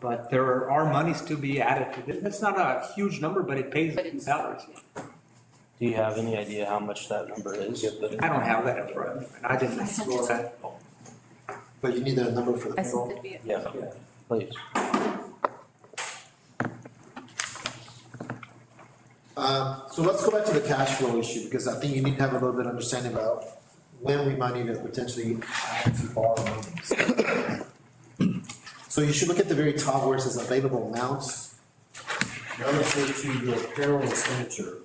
But there are monies to be added to this. It's not a huge number, but it pays But it's- salaries. Do you have any idea how much that number is? I don't have that in front of me, and I didn't explore that. But you need a number for the I payroll? sent it via. Yeah, please. So let's go back to the cash flow issue, because I think you need to have a little bit of understanding about when we might need to potentially add to borrow monies. So you should look at the very top where it says available amounts relative to your payroll expenditure.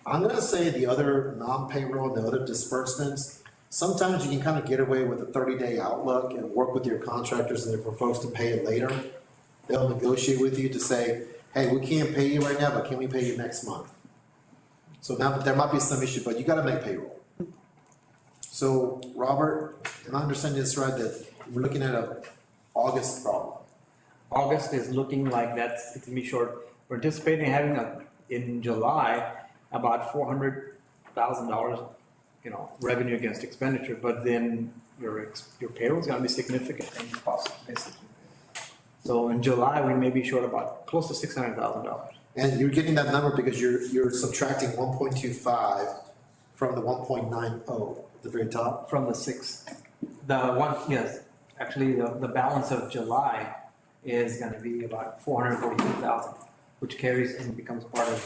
I'm gonna say the other non-payroll, the other disbursements, sometimes you can kind of get away with a 30-day outlook and work with your contractors and for folks to pay it later. They'll negotiate with you to say, hey, we can't pay you right now, but can we pay you next month? So now there might be some issue, but you gotta make payroll. So Robert, am I understanding this right, that we're looking at a August problem? August is looking like it's gonna be short. We're anticipating having in July, about $400,000, revenue against expenditure, but then your payroll is gonna be significant in cost, basically. So in July, we may be short about close to $600,000. And you're getting that number because you're subtracting 1.25 from the 1.90 at the very top? From the six, yes, actually, the balance of July is gonna be about 442,000, which carries and becomes part of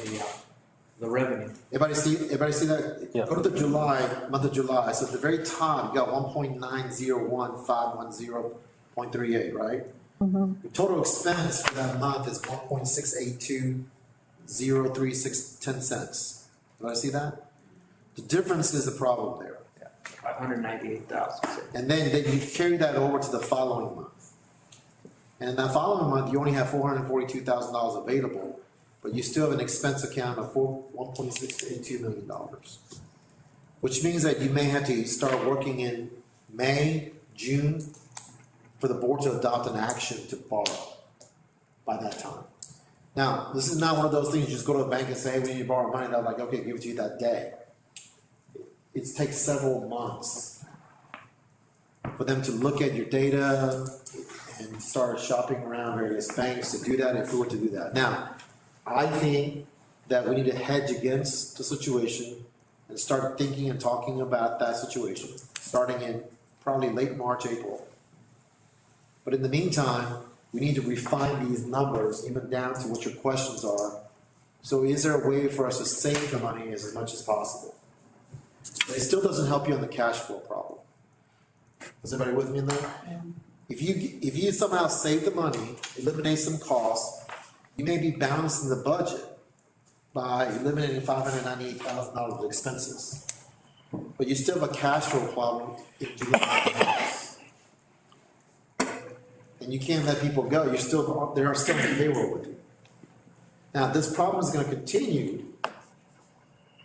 the revenue. Everybody see that? Yeah. Go to the month of July, so at the very top, you got 1.901510.38, right? The total expense for that month is 1.68203610 cents. Everybody see that? The difference is the problem there. 598,000. And then you carry that over to the following month. And in that following month, you only have $442,000 available, but you still have an expense account of $1.682 million. Which means that you may have to start working in May, June, for the board to adopt an action to borrow by that time. Now, this is not one of those things you just go to the bank and say, hey, we need to borrow money, they're like, okay, give it to you that day. It takes several months for them to look at your data and start shopping around various banks to do that, if we were to do that. Now, I think that we need to hedge against the situation and start thinking and talking about that situation, starting in probably late March, April. But in the meantime, we need to refine these numbers even down to what your questions are. So is there a way for us to save the money as much as possible? But it still doesn't help you on the cash flow problem. Is everybody with me in that? If you somehow save the money, eliminate some costs, you may be balancing the budget by eliminating $598,000 of expenses. But you still have a cash flow problem if you look at the house. And you can't let people go, there are still on payroll with you. Now, this problem is gonna continue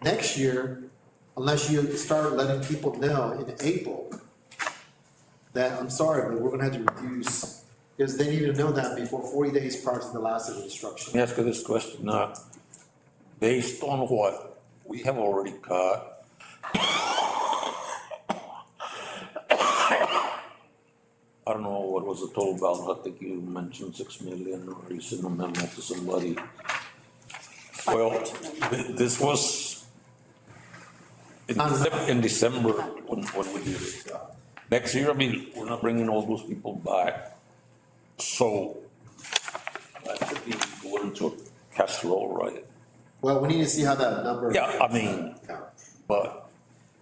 next year unless you start letting people know in April that, I'm sorry, but we're gonna have to reduce, because they need to know that before 40 days prior to the last of the instruction. Let me ask you this question, based on what we have already cut. I don't know, what was the total balance? I think you mentioned 6 million, or you sent a memo to somebody. Well, this was in December when we did it. Next year, I mean, we're not bringing all those people back. So that should be going to cash flow, right? Well, we need to see how that number. Yeah, I mean, but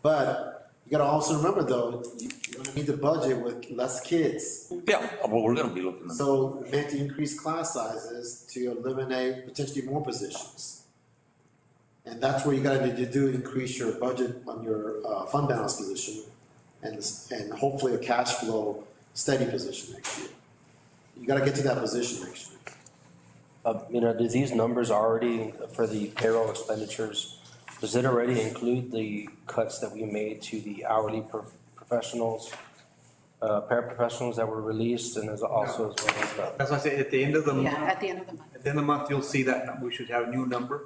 But you gotta also remember though, you're gonna need the budget with less kids. yeah, well, we're gonna be looking at. So we have to increase class sizes to eliminate potentially more positions. And that's where you gotta need to do, increase your budget on your, fund balance position and hopefully a cash flow steady position next year. You gotta get to that position next year. Do these numbers already, for the payroll expenditures, does it already include the cuts that we made to the hourly professionals, paraprofessionals that were released, and as also as well as the? That's why I say at the end of the month. Yeah, at the end of the month. At the end of the month, you'll see that we should have a new number.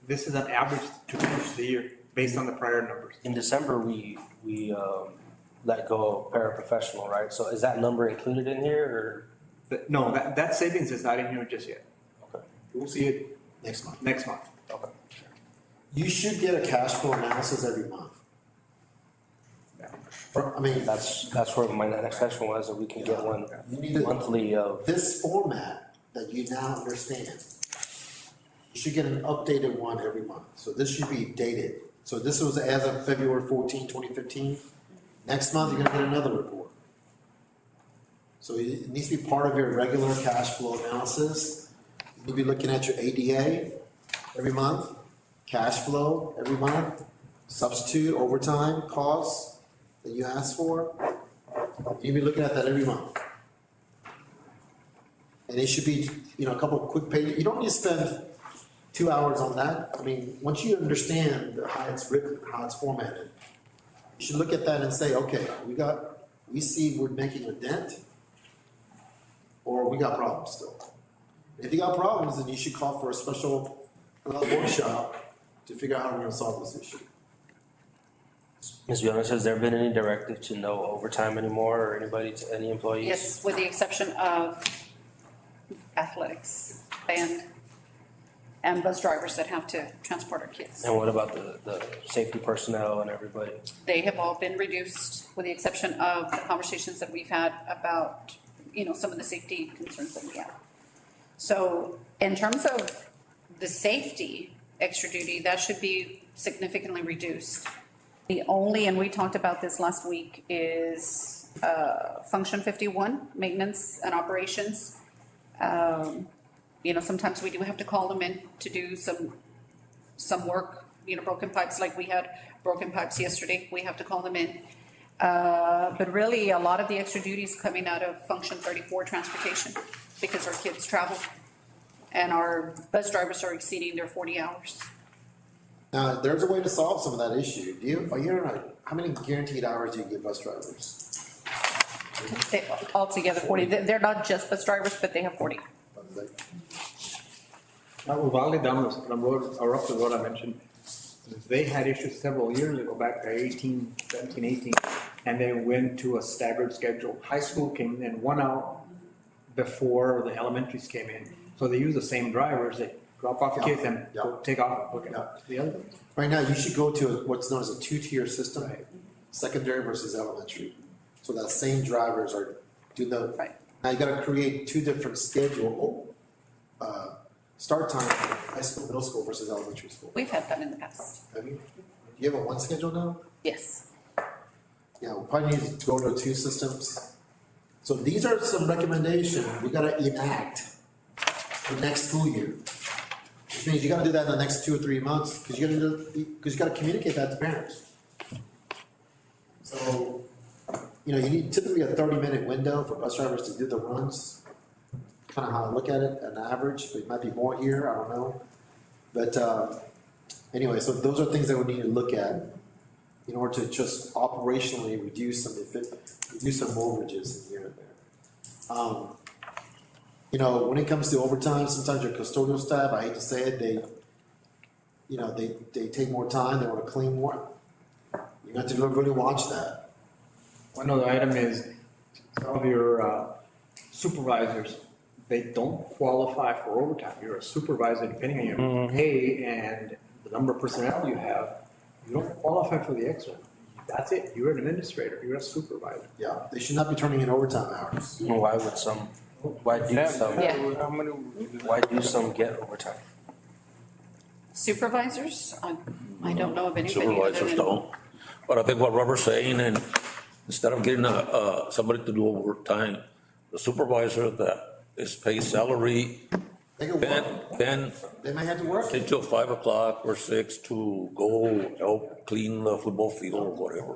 This is an average to finish the year based on the prior numbers. In December, we let go of paraprofessional, right? So is that number included in here, No, that savings is not in here just yet. or? Okay. We'll see it Next month. next month. Okay. You should get a cash flow analysis every month. I mean, That's where my next question was, that we can get one you need to, monthly of, this format that you now understand, you should get an updated one every month. So this should be dated. So this was as of February 14, 2015. Next month, you're gonna get another report. So it needs to be part of your regular cash flow analysis. You'll be looking at your ADA every month, cash flow every month, substitute, overtime costs that you asked for. You'll be looking at that every month. And it should be, a couple of quick pages. You don't need to spend 2 hours on that. I mean, once you understand how it's written, how it's formatted, you should look at that and say, okay, we see we're making a dent, or we got problems still. If you got problems, then you should call for a special workshop to figure out how we're gonna solve this issue. Ms. Jonas, has there been any directive to no overtime anymore, or any employees? Yes, with the exception of athletics, band, and bus drivers that have to transport our kids. And what about the safety personnel and everybody? They have all been reduced, with the exception of the conversations that we've had about, some of the safety concerns that we have. So in terms of the safety extra duty, that should be significantly reduced. The only, and we talked about this last week, is function 51, maintenance and operations. Sometimes we do have to call them in to do some work, broken pipes, like we had broken pipes yesterday, we have to call them in. But really, a lot of the extra duties coming out of function 34, transportation, because our kids travel and our bus drivers are exceeding their 40 hours. Now, there's a way to solve some of that issue. How many guaranteed hours do you give bus drivers? Altogether 40, they're not just bus drivers, but they have 40. Uvalde down the road, or up the road I mentioned, they had issues several years ago, back to 17, 18, and they went to a staggered schedule. High school came in 1 hour before the elementaries came in. So they use the same drivers, they drop off the kids and go take off, look at the other ones. Right now, you should go to what's known as a two-tier system, secondary versus elementary. So that same drivers are doing the. Right. Now you gotta create two different schedule, start time for high school, middle school versus elementary school. We've had that in the past. Have you? Do you have a one schedule now? Yes. Yeah, we probably need to go to two systems. So these are some recommendations we gotta enact for next school year. Which means you gotta do that in the next 2 or 3 months, because you gotta communicate that to parents. So, you need typically a 30-minute window for bus drivers to do the runs. kind of how I look at it, an average, but it might be more here, I don't know. But, anyway, so those are things that we need to look at in order to just operationally reduce some overages in here and there. You know, when it comes to overtime, sometimes your custodial staff, I hate to say it, they take more time, they want to clean more. You have to really watch that. One other item is some of your supervisors, they don't qualify for overtime. You're a supervisor, depending on your pay and the number of personnel you have, you don't qualify for the extra. That's it. You're an administrator. You're a supervisor. Yeah, they should not be turning in overtime hours. Well, why do some, Yeah. How many? why do some get overtime? Supervisors, I don't know of anybody. other Supervisors than- don't. But I think what Robert's saying, and instead of getting somebody to do overtime, the supervisor that is paid salary, They can work. then They may have to work. stay till 5 o'clock or 6 to go help clean the football field or whatever.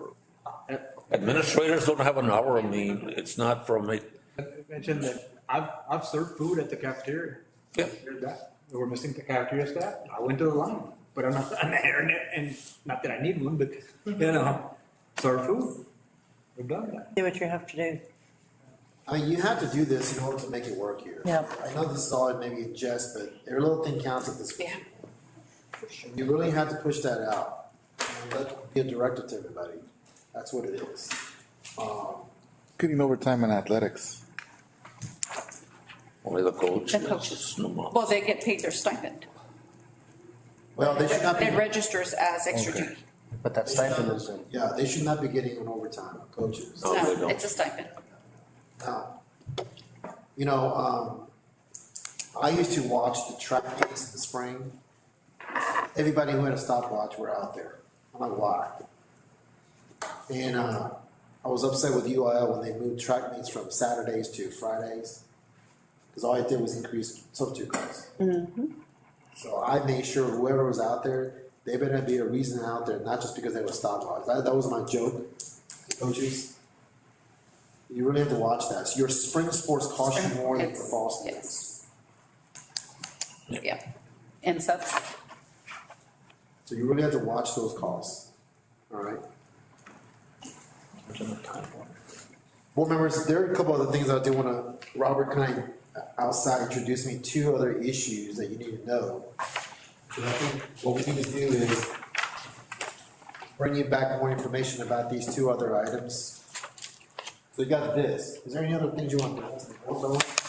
Administrators don't have an hour, I mean, it's not from it. I mentioned that I've served food at the cafeteria. Yeah. Heard that. They were missing the cafeteria staff. I went to the line, but I'm not on there, and not that I need one, but, serve food. We've done that. Do what you have to do. I mean, you have to do this in order to make it work here. Yeah. I know this is all maybe a jest, but every little thing counts at this point. Yeah. You really have to push that out. And let be a directive to everybody. That's what it is. Getting overtime in athletics. Only the coach. The coaches. No more. Well, they get paid their stipend. Well, they should not be, It registers as extra Okay. duty. But that stipend is in. yeah, they should not be getting an overtime, coaches. No, they No, don't. it's a stipend. Now, you know, I used to watch the track meets in the spring. Everybody who had a stopwatch were out there. I'm like, why? And, I was upset with UIL when they moved track meets from Saturdays to Fridays. Cause all it did was increase substitute costs. So I made sure whoever was out there, they better be a reason out there, not just because they were stopwatch. That was my joke, coaches. You really have to watch that. So your spring sports cost you more than your It's- fall sports. Yes. Yeah. And subs, So you really have to watch those costs, all right? Board members, there are a couple other things I do wanna, Robert, can I, outside, introduce me two other issues that you need to know? And I think what we need to do is bring you back more information about these two other items. So you got this. Is there any other things you want to ask?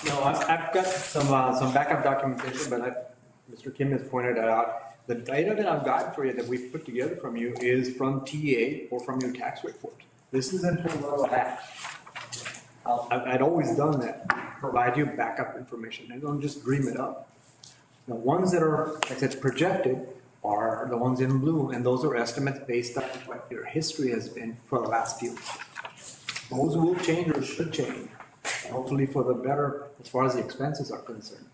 No, I've got some backup documentation, but Mr. Kim has pointed that out. The data that I've got for you, that we've put together from you, is from TA or from your tax report. This isn't from Level Tax. I'd always done that, provide you backup information, and don't just dream it up. The ones that are, like I said, projected are the ones in blue, and those are estimates based on what your history has been for the last few. Those will change or should change, hopefully for the better as far as the expenses are concerned.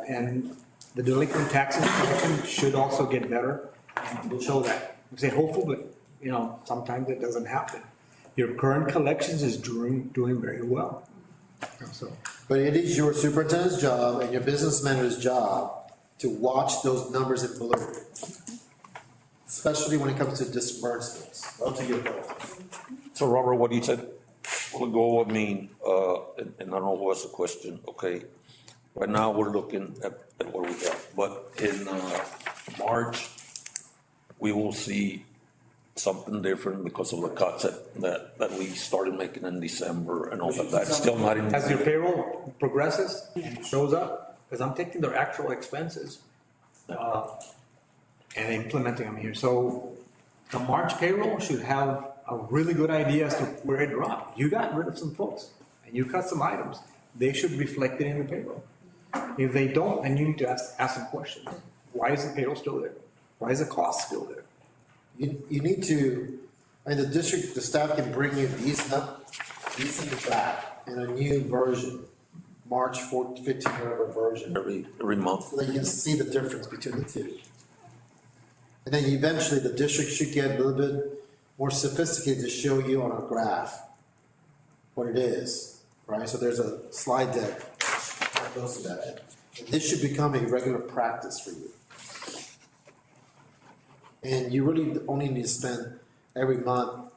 And the delinquent taxes collection should also get better, and we'll show that. I say hopeful, but, sometimes it doesn't happen. Your current collections is doing very well. So, But it is your superintendent's job and your business manager's job to watch those numbers in blue. Especially when it comes to disbursements, well, to your bill. So Robert, what you said, we'll go, I mean, and I don't know what's the question, okay? Right now, we're looking at what we have, but in, March, we will see something different because of the cuts that we started making in December and all that, that's still not in. as your payroll progresses and shows up, because I'm taking their actual expenses, and implementing them here. So the March payroll should have a really good idea as to where it dropped. You got rid of some folks, and you cut some items. They should reflect it in the payroll. If they don't, then you need to ask some questions. Why is the payroll still there? Why is the cost still there? You need to, I mean, the staff can bring you these things back in a new version, March 15, whatever version. Every month. So that you can see the difference between the two. And then eventually the district should get a little bit more sophisticated to show you on a graph what it is, right? So there's a slide deck close to that. This should become a regular practice for you. And you really only need to spend every month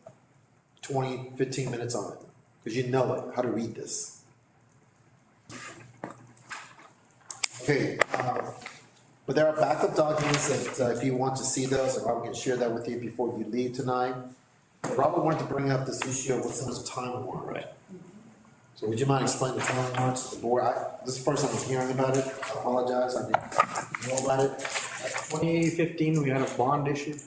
20, 15 minutes on it, because you know it, how to read this. Okay, but there are backup documents that if you want to see those, or I can share that with you before you leave tonight. Robert wanted to bring up this issue of what's known as time warrant. Right. So would you mind explaining the time warrant to the board? This is the first time I'm hearing about it. I apologize, I didn't know about it. 2015, we had a bond issue,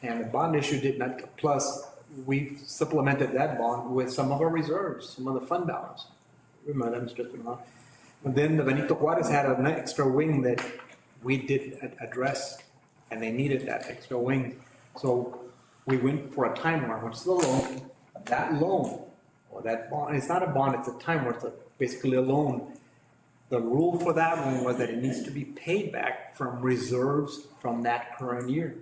and the bond issue did not, plus we supplemented that bond with some of our reserves, some of the fund balance. Remember that, Mr. Espinola? And then the Benito Juarez had an extra wing that we didn't address, and they needed that extra wing. So we went for a time warrant, which is a loan. That loan, or that bond, it's not a bond, it's a time warrant, it's basically a loan. The rule for that one was that it needs to be paid back from reserves from that current year.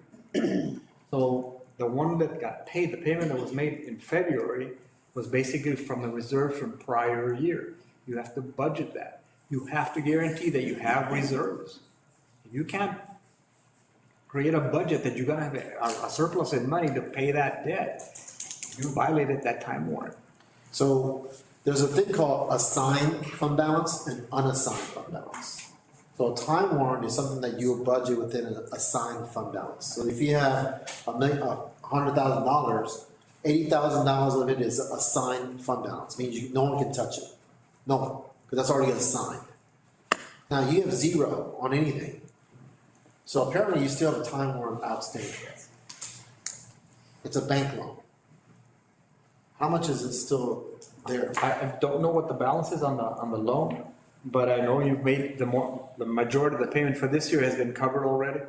So the one that got paid, the payment that was made in February was basically from the reserve from prior year. You have to budget that. You have to guarantee that you have reserves. You can't create a budget that you're gonna have a surplus in money to pay that debt. You violated that time warrant. So there's a thing called assigned fund balance and unassigned fund balance. So a time warrant is something that you will budget within an assigned fund balance. So if you have $100,000, $80,000 of it is assigned fund balance, means no one can touch it. No one, because that's already assigned. Now you have zero on anything. So apparently you still have a time warrant outstanding. It's a bank loan. How much is it still there? I don't know what the balance is on the loan, but I know you've made the majority of the payment for this year has been covered already.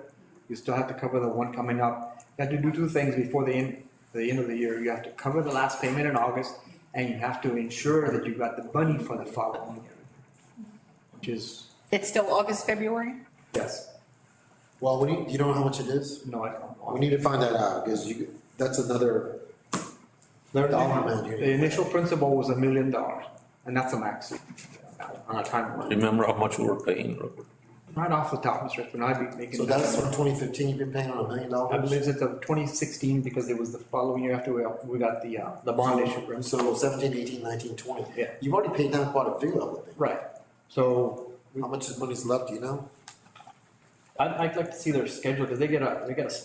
You still have to cover the one coming up. You have to do two things before the end of the year. You have to cover the last payment in August, and you have to ensure that you've got the money for the following year, which is, It's still August, February? yes. Well, you don't know how much it is? No, I don't. We need to find that out, because that's another dollar amount you The need. initial principal was $1 million, and that's a max on a time warrant. Remember how much we were paying, Robert? Right off the top, Mr. Espinola, I'd be making. So that's from 2015, you've been paying on $1 million? I believe it's of 2016, because it was the following year after we got the bond issue. Right? So 17, 18, 19, 20. Yeah. You've already paid down quite a few, I would think. Right, so How much money's left, do you know? I'd like to see their schedule, because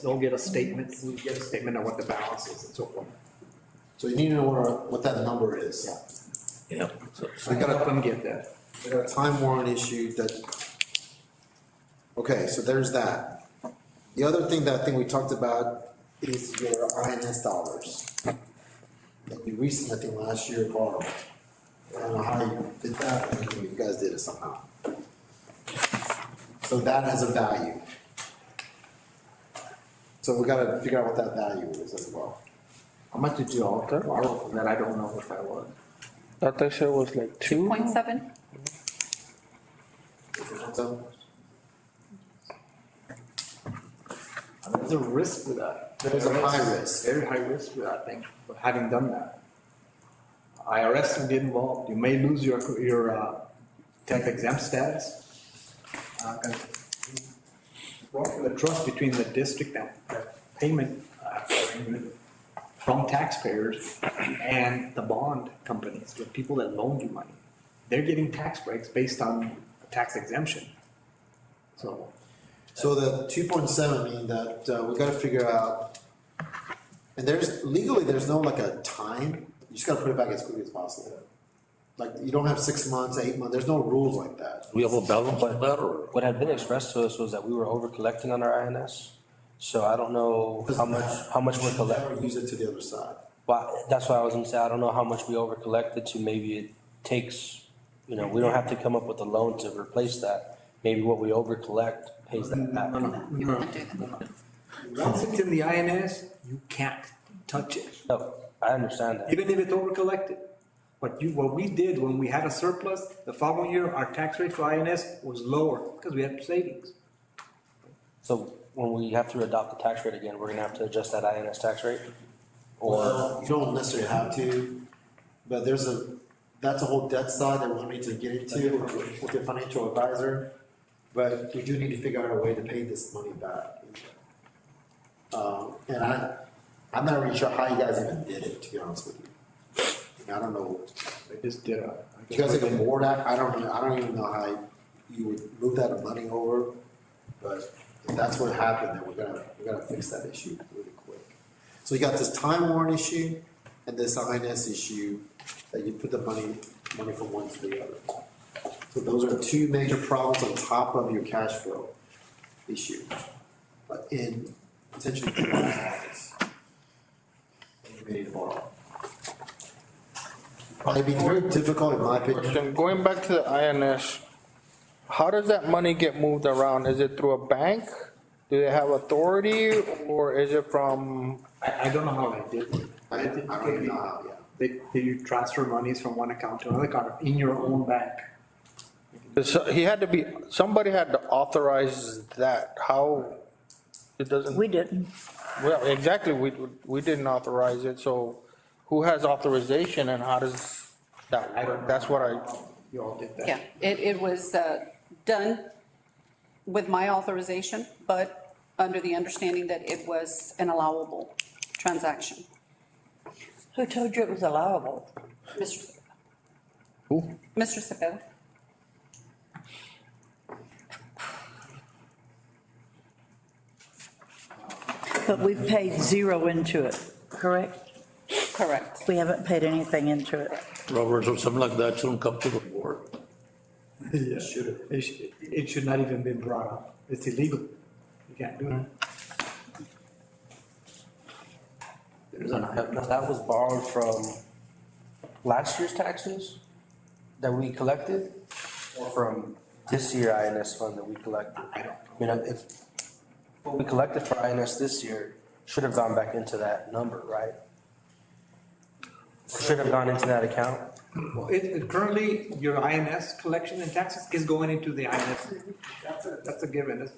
they'll get a statement, we get a statement of what the balance is and so forth. So you need to know what that number is. Yeah. So you Help got them get that. a time warrant issue that, okay, so there's that. The other thing that I think we talked about is your INS dollars. That you recently, I think last year, borrowed. I don't know how you did that, but I think you guys did it somehow. So that has a value. So we gotta figure out what that value is as well. How much did you all borrow from that? I don't know what that was. Thought that shit was like 2. 0.7? So, There's a risk with that. There's a high risk. Very high risk with that thing, for having done that. IRS can get involved. You may lose your tax exempt status. And the trust between the district and the payment from taxpayers and the bond companies, the people that loaned you money, they're getting tax breaks based on tax exemption. So So the 2.7 mean that we gotta figure out, and legally, there's no like a time, you just gotta put it back as quickly as possible. Like, you don't have 6 months, 8 months, there's no rules like that. We have a balance on that, or? What had been expressed to us was that we were over collecting on our INS. So I don't know how much we're collecting. Never use it to the other side. But that's why I was gonna say, I don't know how much we over collected to maybe it takes, we don't have to come up with a loan to replace that. Maybe what we over collect pays that back. You can't do that. once it's in the INS, you can't touch it. No, I understand that. Even if it's over collected. What we did when we had a surplus, the following year, our tax rate for INS was lower because we had savings. So when we have to adopt the tax rate again, we're gonna have to adjust that INS tax rate? Or, Well, you don't necessarily have to, but there's that's a whole debt side that we'll need to get into with the financial advisor. But we do need to figure out a way to pay this money back. And I'm not really sure how you guys even did it, to be honest with you. I don't know. They just did a. You guys even more that, I don't even know how you would move that money over, but if that's what happened, then we gotta fix that issue really quick. So you got this time warrant issue and this INS issue that you put the money from one to the other. So those are two major problems on top of your cash flow issue, but in potentially two office. You may need to borrow. It'd be very difficult, in my opinion. Then going back to the INS, how does that money get moved around? Is it through a bank? Do they have authority, or is it from? I don't know how they did it. I don't even know how, yeah. You transfer monies from one account to another account in your own bank. Somebody had to authorize that. How? It doesn't. We didn't. Well, exactly, we didn't authorize it, so who has authorization and how does that, I don't know. that's what You all did that. Yeah, it was done with my authorization, but under the understanding that it was an allowable transaction. Who told you it was allowable? Mr. Cepeda. Who? Mr. Cepeda. But we've paid zero into it, correct? Correct. We haven't paid anything into it. Roberts or something like that shouldn't come to the board. Yeah, it should not even been brought up. It's illegal. You can't do it. That was borrowed from last year's taxes that we collected, or from this year INS fund that we collected? I don't I mean, if what we collected for INS this year should have gone back into that number, right? Should have gone into that account. Well, currently, your INS collection and taxes is going into the INS. That's a given.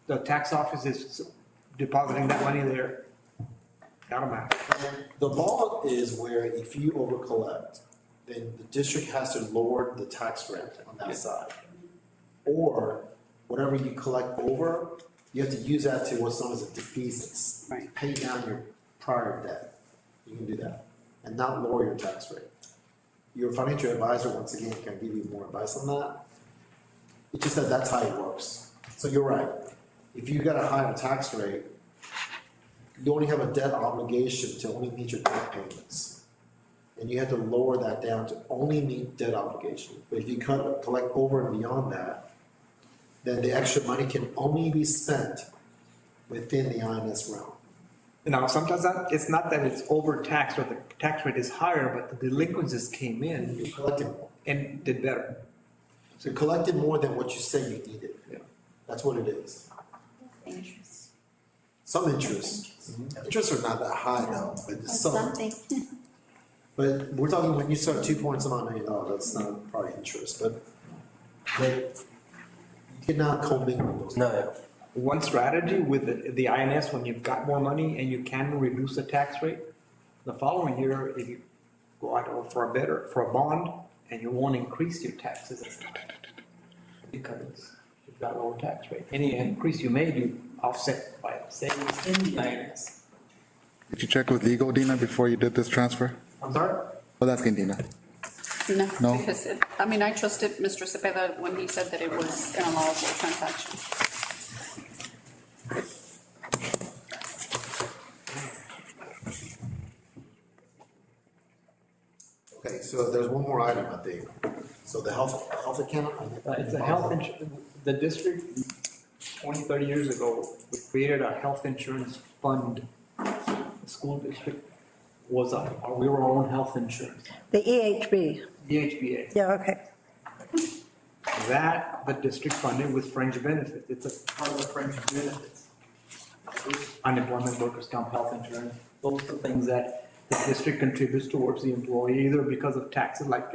The tax office is depositing that money there. Automatic. The law is where if you over collect, then the district has to lower the tax rate on that side. Or whatever you collect over, you have to use that to what's known as a defeasance. Right. Pay down your prior debt. You can do that and not lower your tax rate. Your financial advisor, once again, can give you more advice on that. It's just that that's how it works. So you're right. If you got a higher tax rate, you only have a debt obligation to only meet your debt payments. And you have to lower that down to only meet debt obligation. But if you collect over and beyond that, then the extra money can only be spent within the INS realm. Now, sometimes it's not that it's overtaxed or the tax rate is higher, but the delinquencies came in You collected more. and did better. So you collected more than what you said you needed. Yeah. That's what it is. Interest. Some interest. Interests are not that high though, but That's some. something. But we're talking when you start 2 points $2.9 million, that's not probably interest, but you cannot commingle those. No, One strategy with the INS, when you've got more money and you can reduce the tax rate, the following year, if you go out for a bond, and you won't increase your taxes because you've got a lower tax rate. Any increase you may do offset by savings in the INS. Did you check with legal, Dina, before you did this transfer? I'm sorry? Well, that's asking Dina. No, No? because I trusted Mr. Cepeda when he said that it was an allowable transaction. Okay, so there's one more item, I think. So the health account? It's a health the district, 20, 30 years ago, we created a health insurance fund. The school district was we were our own health insurance, The EHB, DHBA. yeah, okay. That, the district funded with fringe benefits, it's a part of the fringe benefits. Unemployment, workers' comp, health insurance, those are things that the district contributes towards the employee, either because of taxes like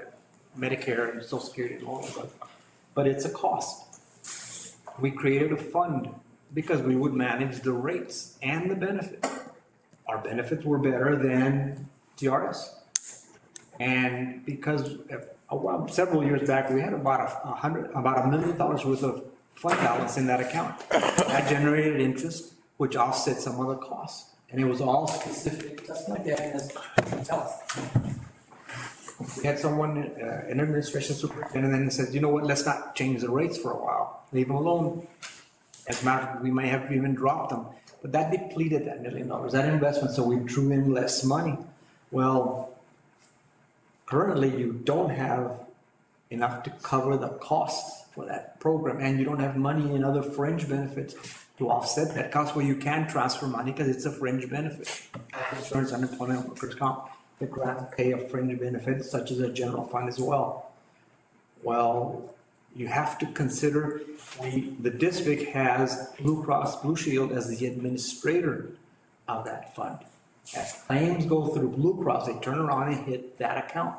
Medicare and Social Security and all of that. But it's a cost. We created a fund because we would manage the rates and the benefits. Our benefits were better than TRS. And because several years back, we had about $1 million worth of fund balance in that account. That generated interest, which offset some other costs. And it was all specific, just like that as health. We had someone, an administration superintendent, and said, you know what, let's not change the rates for a while, leave them alone. As a matter of fact, we may have even dropped them, but that depleted that $1 million, that investment, so we drew in less money. Well, currently you don't have enough to cover the costs for that program, and you don't have money in other fringe benefits to offset that cost where you can transfer money because it's a fringe benefit. Health insurance, unemployment, workers' comp, the grant pay a fringe benefit such as a general fund as well. Well, you have to consider the district has Blue Cross Blue Shield as the administrator of that fund. As claims go through Blue Cross, they turn around and hit that account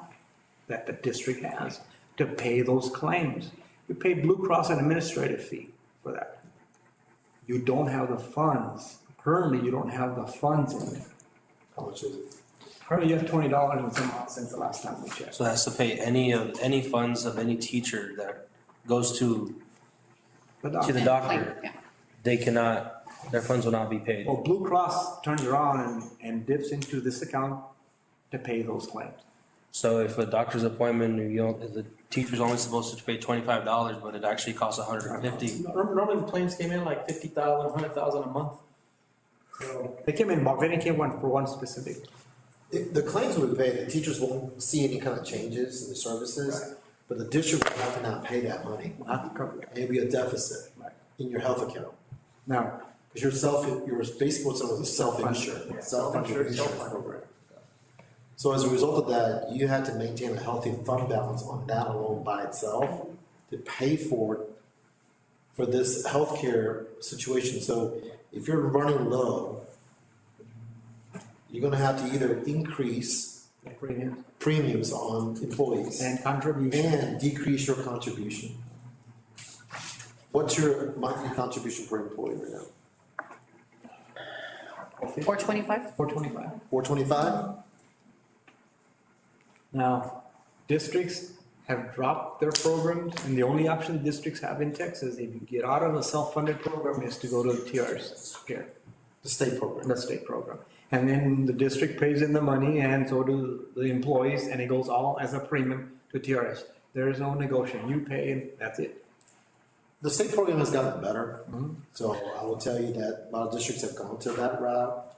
that the district has to pay those claims. You pay Blue Cross an administrative fee for that. You don't have the funds. Currently, you don't have the funds in it. How much is it? Currently, you have $20 and some odd since the last time we checked. So it has to pay any funds of any teacher that goes to the doctor. Yeah. They cannot, their funds will not be paid. Well, Blue Cross turns around and dips into this account to pay those claims. So if a doctor's appointment, if the teacher's only supposed to pay $25, but it actually costs $150. Normally the claims came in like 50,000, 100,000 a month. They came in, Marvin came for one specific. The claims will be paid, the teachers won't see any kind of changes in the services, but the district will have to not pay that money. Not to cover it. Maybe a deficit in your health account. Now, Because you're basically what's known as a self-insured, self-funded insurance program. So as a result of that, you had to maintain a healthy fund balance on that alone by itself to pay for this healthcare situation. So if you're running low, you're gonna have to either increase premiums on employees and contribution. and decrease your contribution. What's your monthly contribution per employee right now? 425? 425. 425? Now, districts have dropped their programs, and the only option districts have in Texas, if you get out of a self-funded program, is to go to the TRS care, The state program. the state program. And then the district pays in the money, and so do the employees, and it goes all as a premium to TRS. There is no negotiation. You pay, and that's it. The state program has gotten better, so I will tell you that a lot of districts have gone to that route.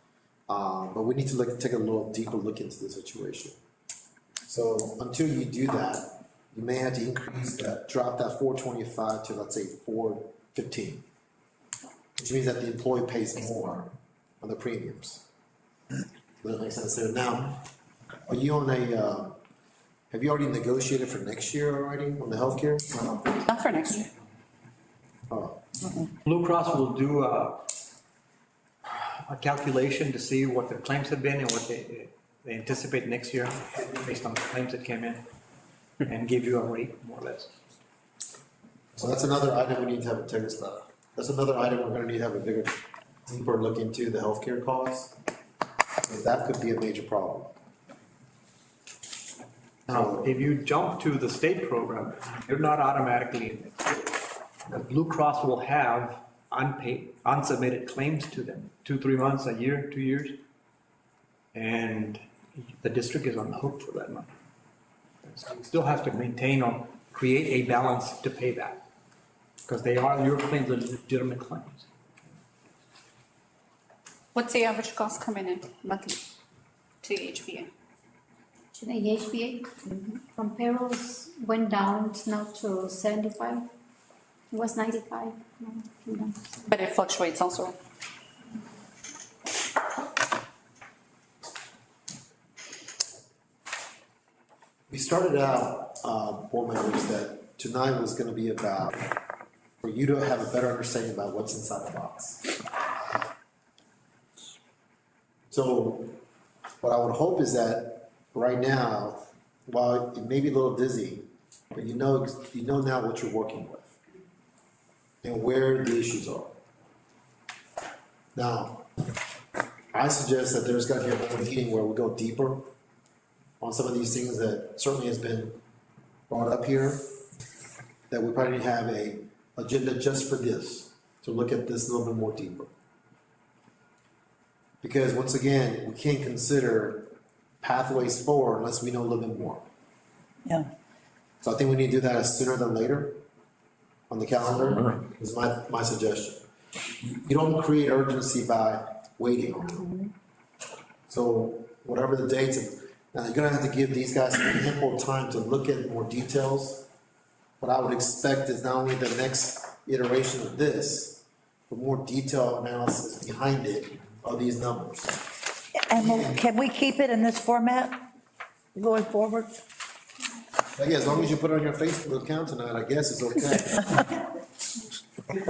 But we need to take a little deeper look into the situation. So until you do that, you may have to drop that 425 to, let's say, 415. Which means that the employee pays more on the premiums. Does that make sense there? Now, are you on have you already negotiated for next year already on the healthcare? Not for next year. Oh. Blue Cross will do a calculation to see what their claims have been and what they anticipate next year based on the claims that came in and give you a rate more or less. So that's another item we need to have that's another item we're gonna need to have a bigger, deeper look into, the healthcare costs. That could be a major problem. Now, if you jump to the state program, you're not automatically in it. The Blue Cross will have unpaid, unsubmitted claims to them, 2-3 months, a year, 2 years. And the district is on the hook for that money. So you still have to maintain or create a balance to pay that. Because your claims are legitimate claims. What's the average cost coming in monthly to HBA? To the HBA, from payrolls went down, it's now to 75. It was 95. No, came down. But it fluctuates also. We started out, board members, that tonight was gonna be about, for you to have a better understanding about what's inside the box. So, what I would hope is that right now, while it may be a little dizzy, but you know now what you're working with and where the issues are. Now, I suggest that there's gotta be a meeting where we go deeper on some of these things that certainly has been brought up here, that we probably have a agenda just for this, to look at this a little bit more deeper. Because once again, we can't consider pathways forward unless we know a little bit more. Yeah. So I think we need to do that sooner than later on the calendar, is my suggestion. You don't create urgency by waiting on them. So whatever the dates, now you're gonna have to give these guys ample time to look at more details. What I would expect is not only the next iteration of this, but more detailed analysis behind it of these numbers. And can we keep it in this format going forward? Yeah, as long as you put it on your Facebook account tonight, I guess it's okay.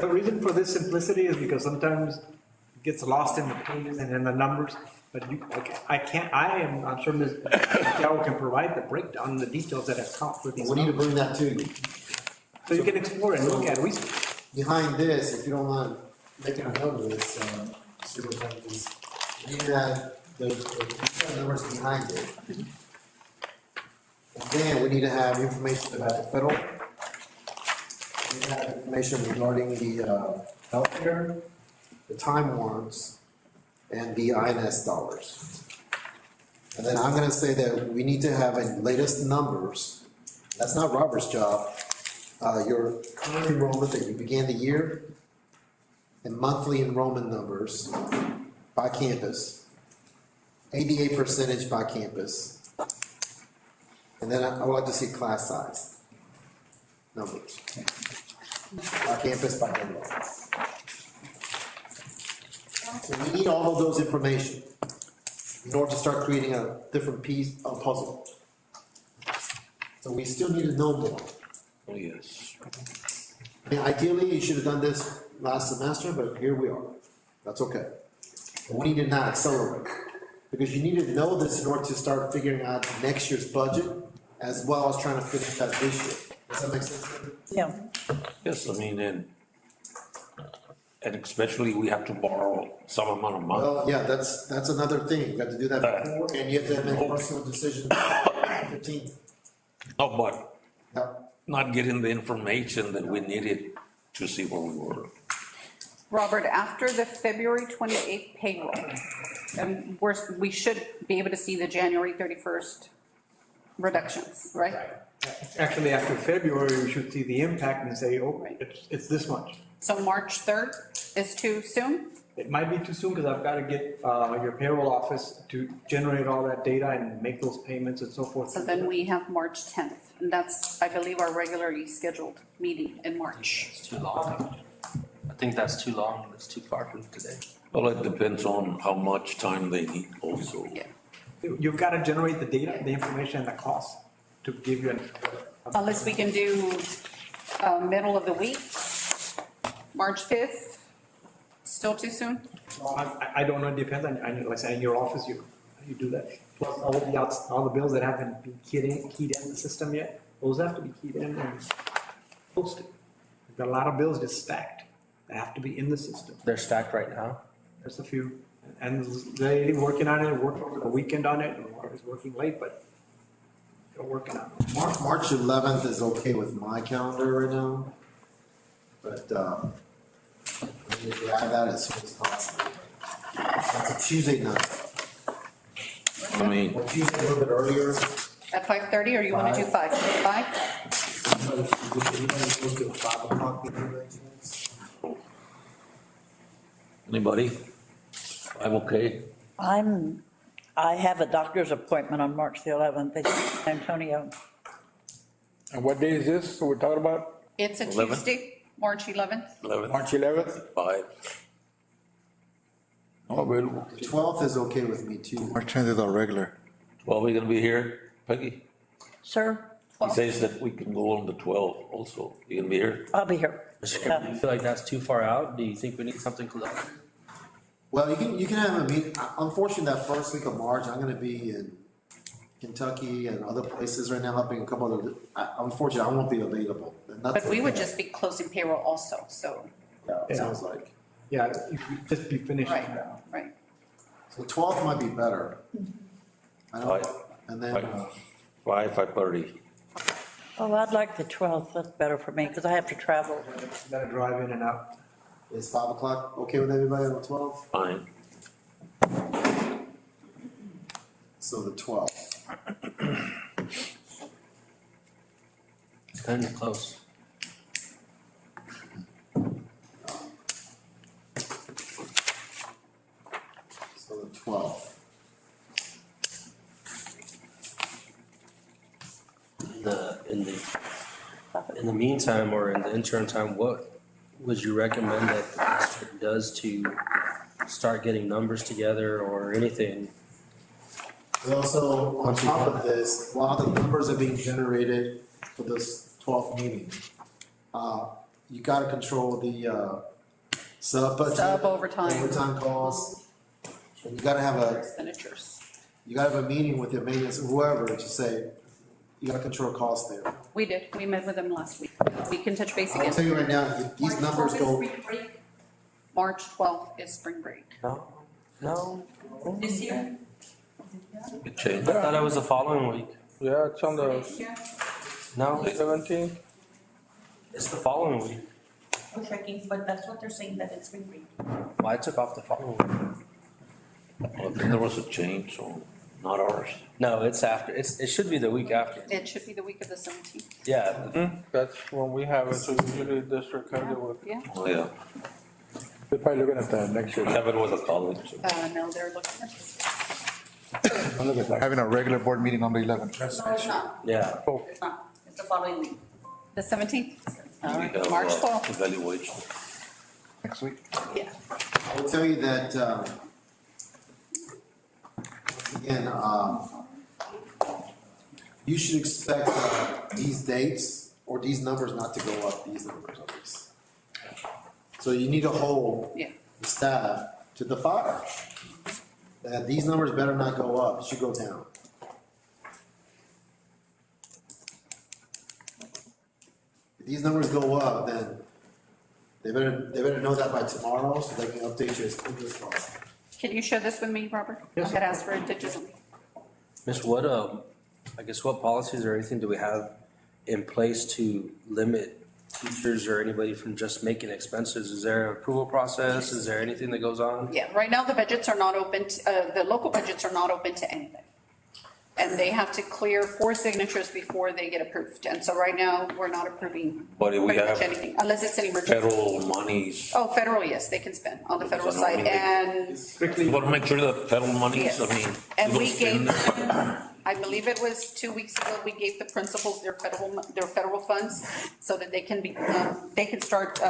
The reason for this simplicity is because sometimes it gets lost in the pages and in the numbers, but you, I'm sure Ms. Gallo can provide the breakdown and the details that account for these We need to numbers. bring that to you. So you can explore and look at it. Behind this, if you don't mind making a note of this, Superintendent, is you need to have the numbers behind it. And then we need to have information about the federal. We need to have information regarding the healthcare, the time warrants, and the INS dollars. And then I'm gonna say that we need to have a latest numbers. That's not Robert's job. Your current enrollment that you began the year, and monthly enrollment numbers by campus, ADA percentage by campus. And then I would like to see class size numbers. By campus, by general. So we need all of those information in order to start creating a different piece of puzzle. So we still need to know more. Oh, yes. I mean, ideally, you should have done this last semester, but here we are. That's okay. But we need to now accelerate, because you need to know this in order to start figuring out next year's budget, as well as trying to finish that this year. Does that make sense? Yeah. Yes, I mean, and especially we have to borrow some amount of money. Well, yeah, that's another thing. You got to do that before, and you have to make a personal decision. 15. No, but Yeah. not getting the information that we needed to see where we were. Robert, after the February 28th payroll, and we should be able to see the January 31st reductions, right? Actually, after February, we should see the impact and say, oh, it's this much. So March 3rd is too soon? It might be too soon because I've got to get your payroll office to generate all that data and make those payments and so forth. So then we have March 10th, and that's, I believe, our regularly scheduled meeting in March. It's too long. I think that's too long. It's too far from today. Well, it depends on how much time they need also. Yeah. You've got to generate the data, the information, and the cost to give you Unless we can do middle of the week, March 5th, still too soon? I don't know, it depends on, like I said, in your office, you do that. Plus all the bills that haven't been keyed in the system yet, those have to be keyed in and posted. We've got a lot of bills just stacked that have to be in the system. They're stacked right now. There's a few, and they working on it, worked over the weekend on it, or is working late, but they're working on it. March 11th is okay with my calendar right now, but we need to grab that as soon as possible. That's a Tuesday night. I mean, Or Tuesday a little bit earlier. At 5:30, or you want to do 5? 5? Anybody supposed to do a 5 o'clock meeting arrangements? anybody? I'm okay. I have a doctor's appointment on March the 11th in San Antonio. And what day is this we're talking about? It's a 11th? Tuesday, March 11th. 11, March 11th? 5. Oh, available. The 12th is okay with me too. March 10th is our regular. 12, we gonna be here, Peggy? Sir, He says that we can go on the 12 also. You gonna be here? I'll be here. Do you feel like that's too far out? Do you think we need something closer? Well, you can have a meeting, unfortunately, that first week of March, I'm gonna be in Kentucky and other places right now, helping a couple other, unfortunately, I won't be available. And that's But we would okay. just be closing payroll also, so, Yeah, it sounds like. Yeah, if you just be finished. right, right. So 12th might be better. I know, Right. And then, 5:30. Oh, I'd like the 12th, that's better for me, because I have to travel. Gotta drive in and out. is 5 o'clock okay with everybody on the 12th? Fine. So the 12th. It's kind of close. So the 12th. In the meantime, or in the interim time, what would you recommend that the district does to start getting numbers together or anything? And also, on top of this, while the numbers are being generated for this 12th meeting, you gotta control the sub-budget. Sub-overtime. Overtime costs. And you gotta have Expenditures. you gotta have a meeting with your maintenance, whoever, to say, you gotta control costs there. We did, we met with them last week. We can touch base I'll again. tell you right now, if these numbers go, March 12th is spring break. No, This year? It changed. I thought it was the following week. Yeah, it's on the No, 17th. it's the following week. We're checking, but that's what they're saying, that it's been free. Well, I took off the following week. Well, then there was a change, so not ours. No, it's after, it should be the week after. It should be the week of the 17th. Yeah, That's when we have it, so usually the district has it with. Yeah, Oh, yeah. They're probably looking at the next year. We have it with the college. no, they're looking at this. I'm looking at that. Having a regular board meeting on the 11th. No, it's not, yeah. it's not, it's the following week. The 17th? All We right, have, March 12th. Evaluation. Next week. Yeah. I will tell you that, once again, you should expect, these dates or these numbers not to go up, these numbers at least. So you need to hold Yeah. the staff to the fire. That these numbers better not go up, it should go down. If these numbers go up, then they better know that by tomorrow, so they can update you as quickly as possible. Can you share this with me, Robert? I had asked for it digitally. Miss, what, I guess what policies or anything do we have in place to limit teachers or anybody from just making expenses? Is there an approval process? Is there anything that goes on? Yeah, right now the budgets are not open, the local budgets are not open to anybody. And they have to clear 4 signatures before they get approved. And so right now, we're not approving But if we pretty much have anything, unless it's an emergency. Federal monies. Oh, federal, yes, they can spend on the federal So, I side, mean, they- and, You want to make sure that federal monies, I yes. mean. And you we don't gave spend- them, I believe it was 2 weeks ago, we gave the principals their federal funds so that they can be, they can start,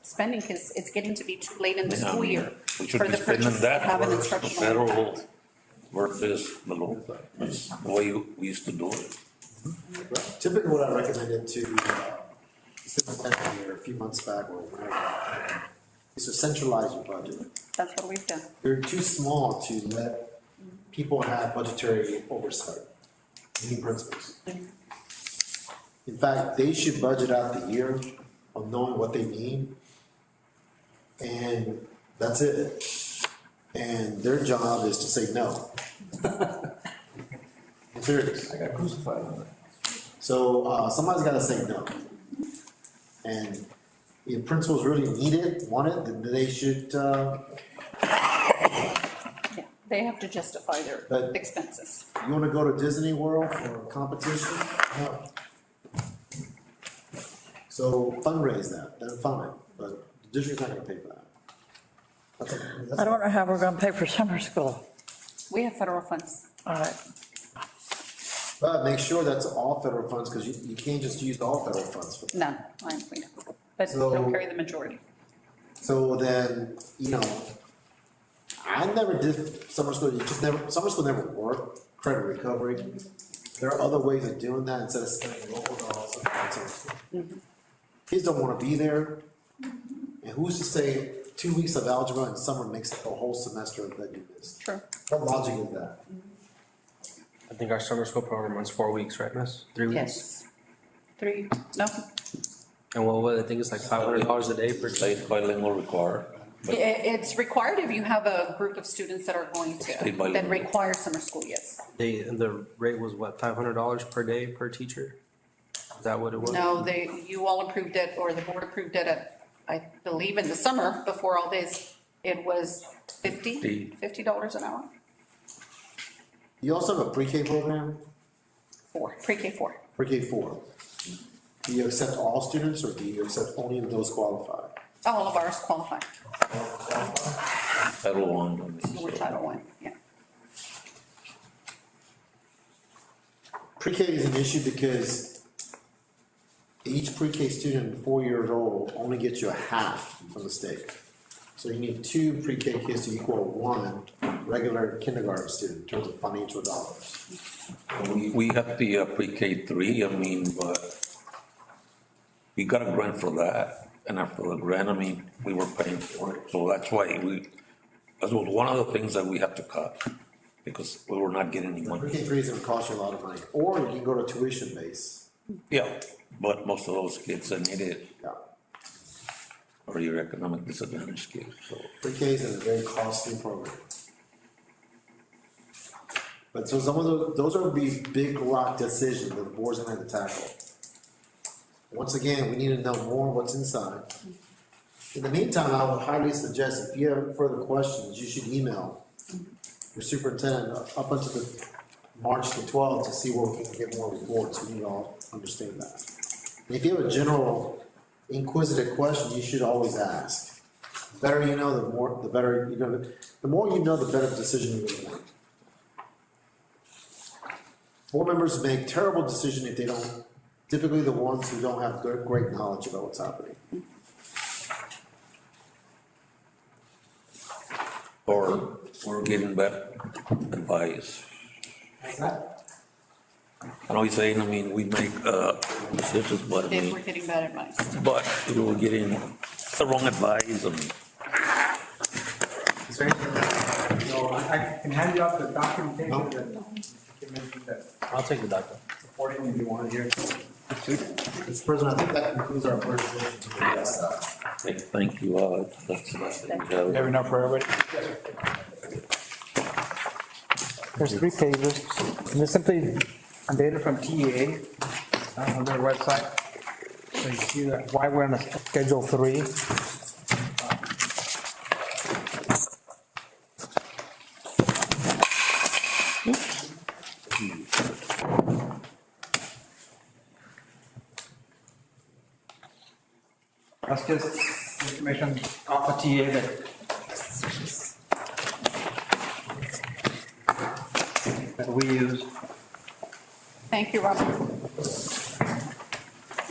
spending, because it's getting to be too late in the Yeah, I school mean, year. We should for be the spending purchase that to have an for instructional. federal versus the local. That's the way we used to do it. Typically, what I recommended to, superintendent here a few months back or whenever, is to centralize your budget. That's what we've done. You're too small to let people have budgetary oversight, meaning principals. In fact, they should budget out the year of knowing what they need. And that's it. And their job is to say no. I'm serious. I got crucified on that. So, somebody's gotta say no. And if principals really need it, want it, then they should, Yeah, they have to justify their But- expenses. you wanna go to Disney World for a competition? No. So fundraise that, then fine, but the district's not gonna pay for that. I don't know how we're gonna pay for summer school. We have federal funds. All right, But make sure that's all federal funds, cause you can't just use all federal funds for that. None, we know, but So- don't carry the majority. So then, I never did summer school, summer school never worked, credit recovery. There are other ways of doing that instead of spending local dollars on summer school. Kids don't wanna be there, and who's to say 2 weeks of algebra in summer makes up a whole semester that you missed? True. What logic is that? I think our summer school program runs 4 weeks, right, miss? 3 weeks? Yes. 3, no, And I think it's like $500 a day per State bilingual required. It's required if you have a group of students that are going to, State by that law. require summer school, yes. The rate was what, $500 per day per teacher? Is that what it was? No, you all approved it, or the board approved it at, I believe in the summer, before all this, it was $50 an hour You also have a pre-K program, for pre-K 4. pre-K four. Do you accept all students or do you accept only those qualified? All of ours qualify. Title one. We're Title I, yeah. Pre-K is an issue because each pre-K student, 4 years old, only gets you a half from the state. So you need 2 pre-K kids to equal 1 regular kindergarten student in terms of financial dollars. We have the pre-K 3, I mean, but we got a grant for that. And after the grant, I mean, we were paying for it. So that's why that was one of the things that we had to cut because we were not getting any money. Pre-K 3 is gonna cost you a lot of money, or you can go to tuition base. Yeah, but most of those kids that need it Yeah. are your economic disadvantaged kids, so. Pre-K is a very costly program. But so some of those are the big rock decisions that the board's gonna have to tackle. Once again, we need to know more what's inside. In the meantime, I would highly suggest, if you have further questions, you should email your superintendent up until the March the 12th to see where we can get more reports. We need to all understand that. And if you have a general inquisitive question, you should always ask. The better you know, the better you're gonna, the more you know, the better decision you're gonna make. Board members make terrible decisions if they don't, typically the ones who don't have great knowledge about what's happening. Or we're getting bad advice. I know you're saying, I mean, we make decisions, but I If mean, we're getting bad advice. but we were getting the wrong advice, I mean. Is there anything, you know, I can hand you out the documentation that you mentioned that I'll take the document. supporting if you want to hear. Mr. President, I think that concludes our first session. Thank you, that's the last thing we have. Have enough for everybody? There's 3 pages, and it's simply data from TEA on their website. So you see that why we're on a schedule 3. That's just information off of TA that we use. Thank you, Robert.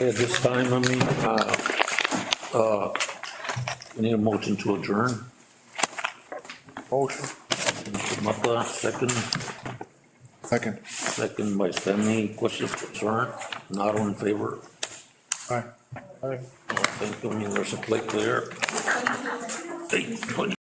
At this time, I mean, we need a motion to adjourn. Motion. Mr. Mata, Second. second by Stanley, questions, concern, not all in favor. Aye. I think, I mean, there's a plate there. 8:20.